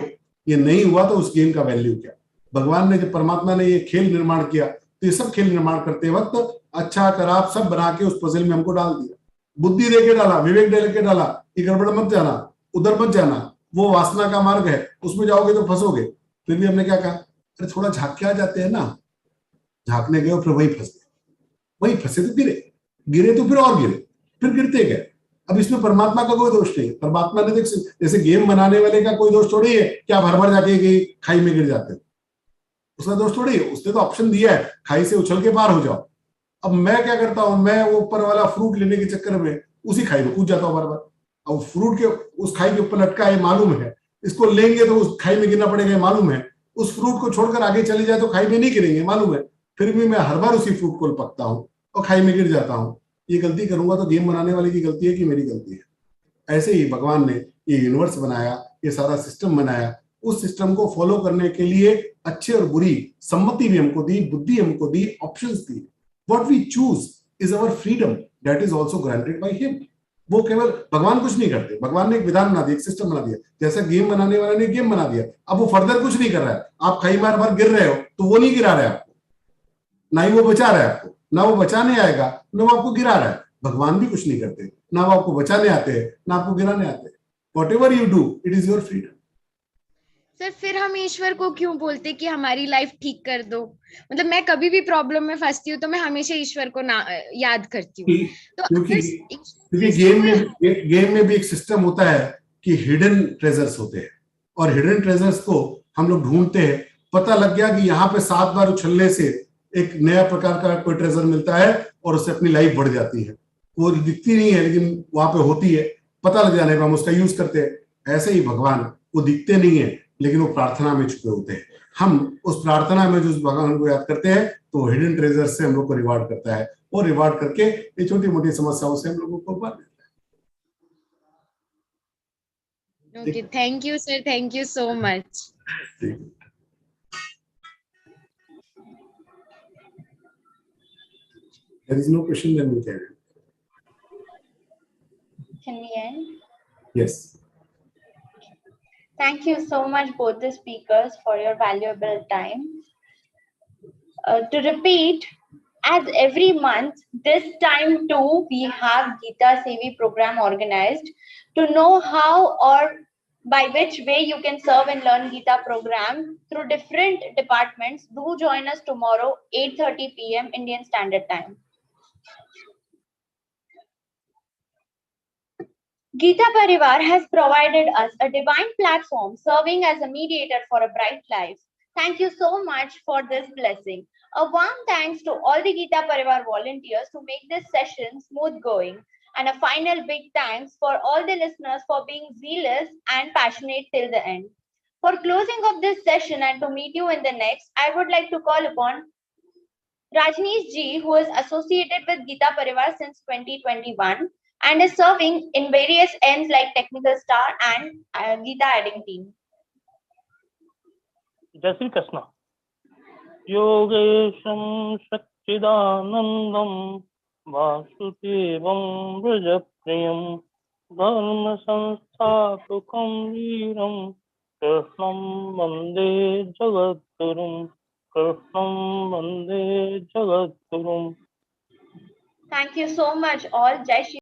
ये नहीं हुआ तो उस गेम का वैल्यू क्या? भगवान ने, जब परमात्मा ने ये खेल निर्माण किया, तो ये सब खेल निर्माण करते वक्त अच्छा खराब सब बना के उस पजल में हमको डाल दिया, बुद्धि दे के डाला, विवेक दे के डाला कि गड़बड़ मत जाना, उधर मत जाना, वो वासना का मार्ग है, उसमें जाओगे तो फंसोगे। फिर भी हमने क्या कहा, अरे थोड़ा झांक के आ जाते हैं ना। झांकने गए और फिर वही फंस गए, वही फंसे तो गिरे तो फिर और गिरे, फिर गिरते गए। अब इसमें परमात्मा का कोई दोष नहीं। परमात्मा ने, जैसे गेम बनाने वाले का कोई दोष थोड़ी है कि आप हर बार जाके खाई में गिर जाते हो, उसका दोष थोड़ी है। उसने तो ऑप्शन दिया है, खाई से उछल के पार हो जाओ। अब मैं क्या करता हूं, मैं वो ऊपर वाला फ्रूट लेने के चक्कर में उसी खाई में कूद जाता हूं बार बार। अब फ्रूट के उस खाई के ऊपर लटका है मालूम है, इसको लेंगे तो उस खाई में गिरना पड़ेगा मालूम है, उस फ्रूट को छोड़कर आगे चले जाए तो खाई में नहीं गिरेंगे मालूम है, फिर भी मैं हर बार उसी फ्रूट को पकता हूं और खाई में गिर जाता हूं। ये गलती करूंगा तो गेम बनाने वाले की गलती है कि मेरी गलती है? ऐसे ही भगवान ने ये यूनिवर्स बनाया, ये सारा सिस्टम बनाया, उस सिस्टम को फॉलो करने के लिए अच्छे और बुरी सम्मति भी हमको दी, बुद्धि हमको दी, ऑप्शंस दी। What we choose is our freedom, that is also granted by him. वो केवल, भगवान कुछ नहीं करते, भगवान ने एक विधान बना दिया, एक सिस्टम बना दिया, जैसा गेम बनाने वाले ने गेम बना दिया। अब वो फर्दर कुछ नहीं कर रहा है। आप कई बार गिर रहे हो तो वो नहीं गिरा रहा है आपको, ना ही वो बचा रहा है आपको, ना वो बचाने आएगा, ना वो आपको गिरा रहा है। भगवान भी कुछ नहीं करते, ना वो आपको बचाने आते हैं, ना आपको गिराने आते हैं। What ever you do, it is your freedom. Sir फिर हम ईश्वर को क्यों बोलते कि हमारी लाइफ ठीक कर दो? मतलब मैं कभी भी प्रॉब्लम में फंसती हूँ तो मैं हमेशा ईश्वर को याद करती हूँ। तो क्योंकि गेम में भी एक सिस्टम होता है कि हिडन ट्रेजर्स होते हैं, और हिडन ट्रेजर्स को हम लोग ढूंढते हैं। पता लग गया कि यहाँ पे 7 बार उछलने से एक नया प्रकार का कोई ट्रेजर मिलता है और उससे अपनी लाइफ बढ़ जाती है। वो दिखती नहीं है लेकिन वहां पे होती है, पता लग जाने पर हम उसका यूज करते हैं। ऐसे ही भगवान, वो दिखते नहीं है लेकिन वो प्रार्थना में छुपे होते हैं। हम उस प्रार्थना में जो भगवान को याद करते हैं तो हिडन ट्रेजर से हम लोग को रिवार्ड करता है, और रिवार्ड करके ये छोटी मोटी समस्याओं से हम लोगों को बाहर देता है। Okay, thank you sir, thank you so much. There is no question, then we can. Can we end? Yes. Thank you so much, both the speakers, for your valuable time. To repeat, as every month, this time too, we have Geeta Sevi program organized. To know how or by which way you can serve and learn Geeta program through different departments, do join us tomorrow, 8:30 p.m. Indian Standard Time. Geeta Parivar has provided us a divine platform serving as a mediator for a bright life. Thank you so much for this blessing. A warm thanks to all the Geeta Parivar volunteers to make this session smooth going. And a final big thanks for all the listeners for being zealous and passionate till the end. For closing of this session and to meet you in the next, I would like to call upon Rajneesh Ji, who is associated with Geeta Parivar since 2021 and is serving in various ends like technical staff and Geeta adding team. जय श्री कृष्ण। योगेशं सच्चिदानंदं वासुदेवं व्रजप्रियं धर्म संस्थापकं वीरं कृष्णं वन्दे जगद्गुरुं, कृष्णं वन्दे जगद्गुरुं। Thank you so much all. Jai Shri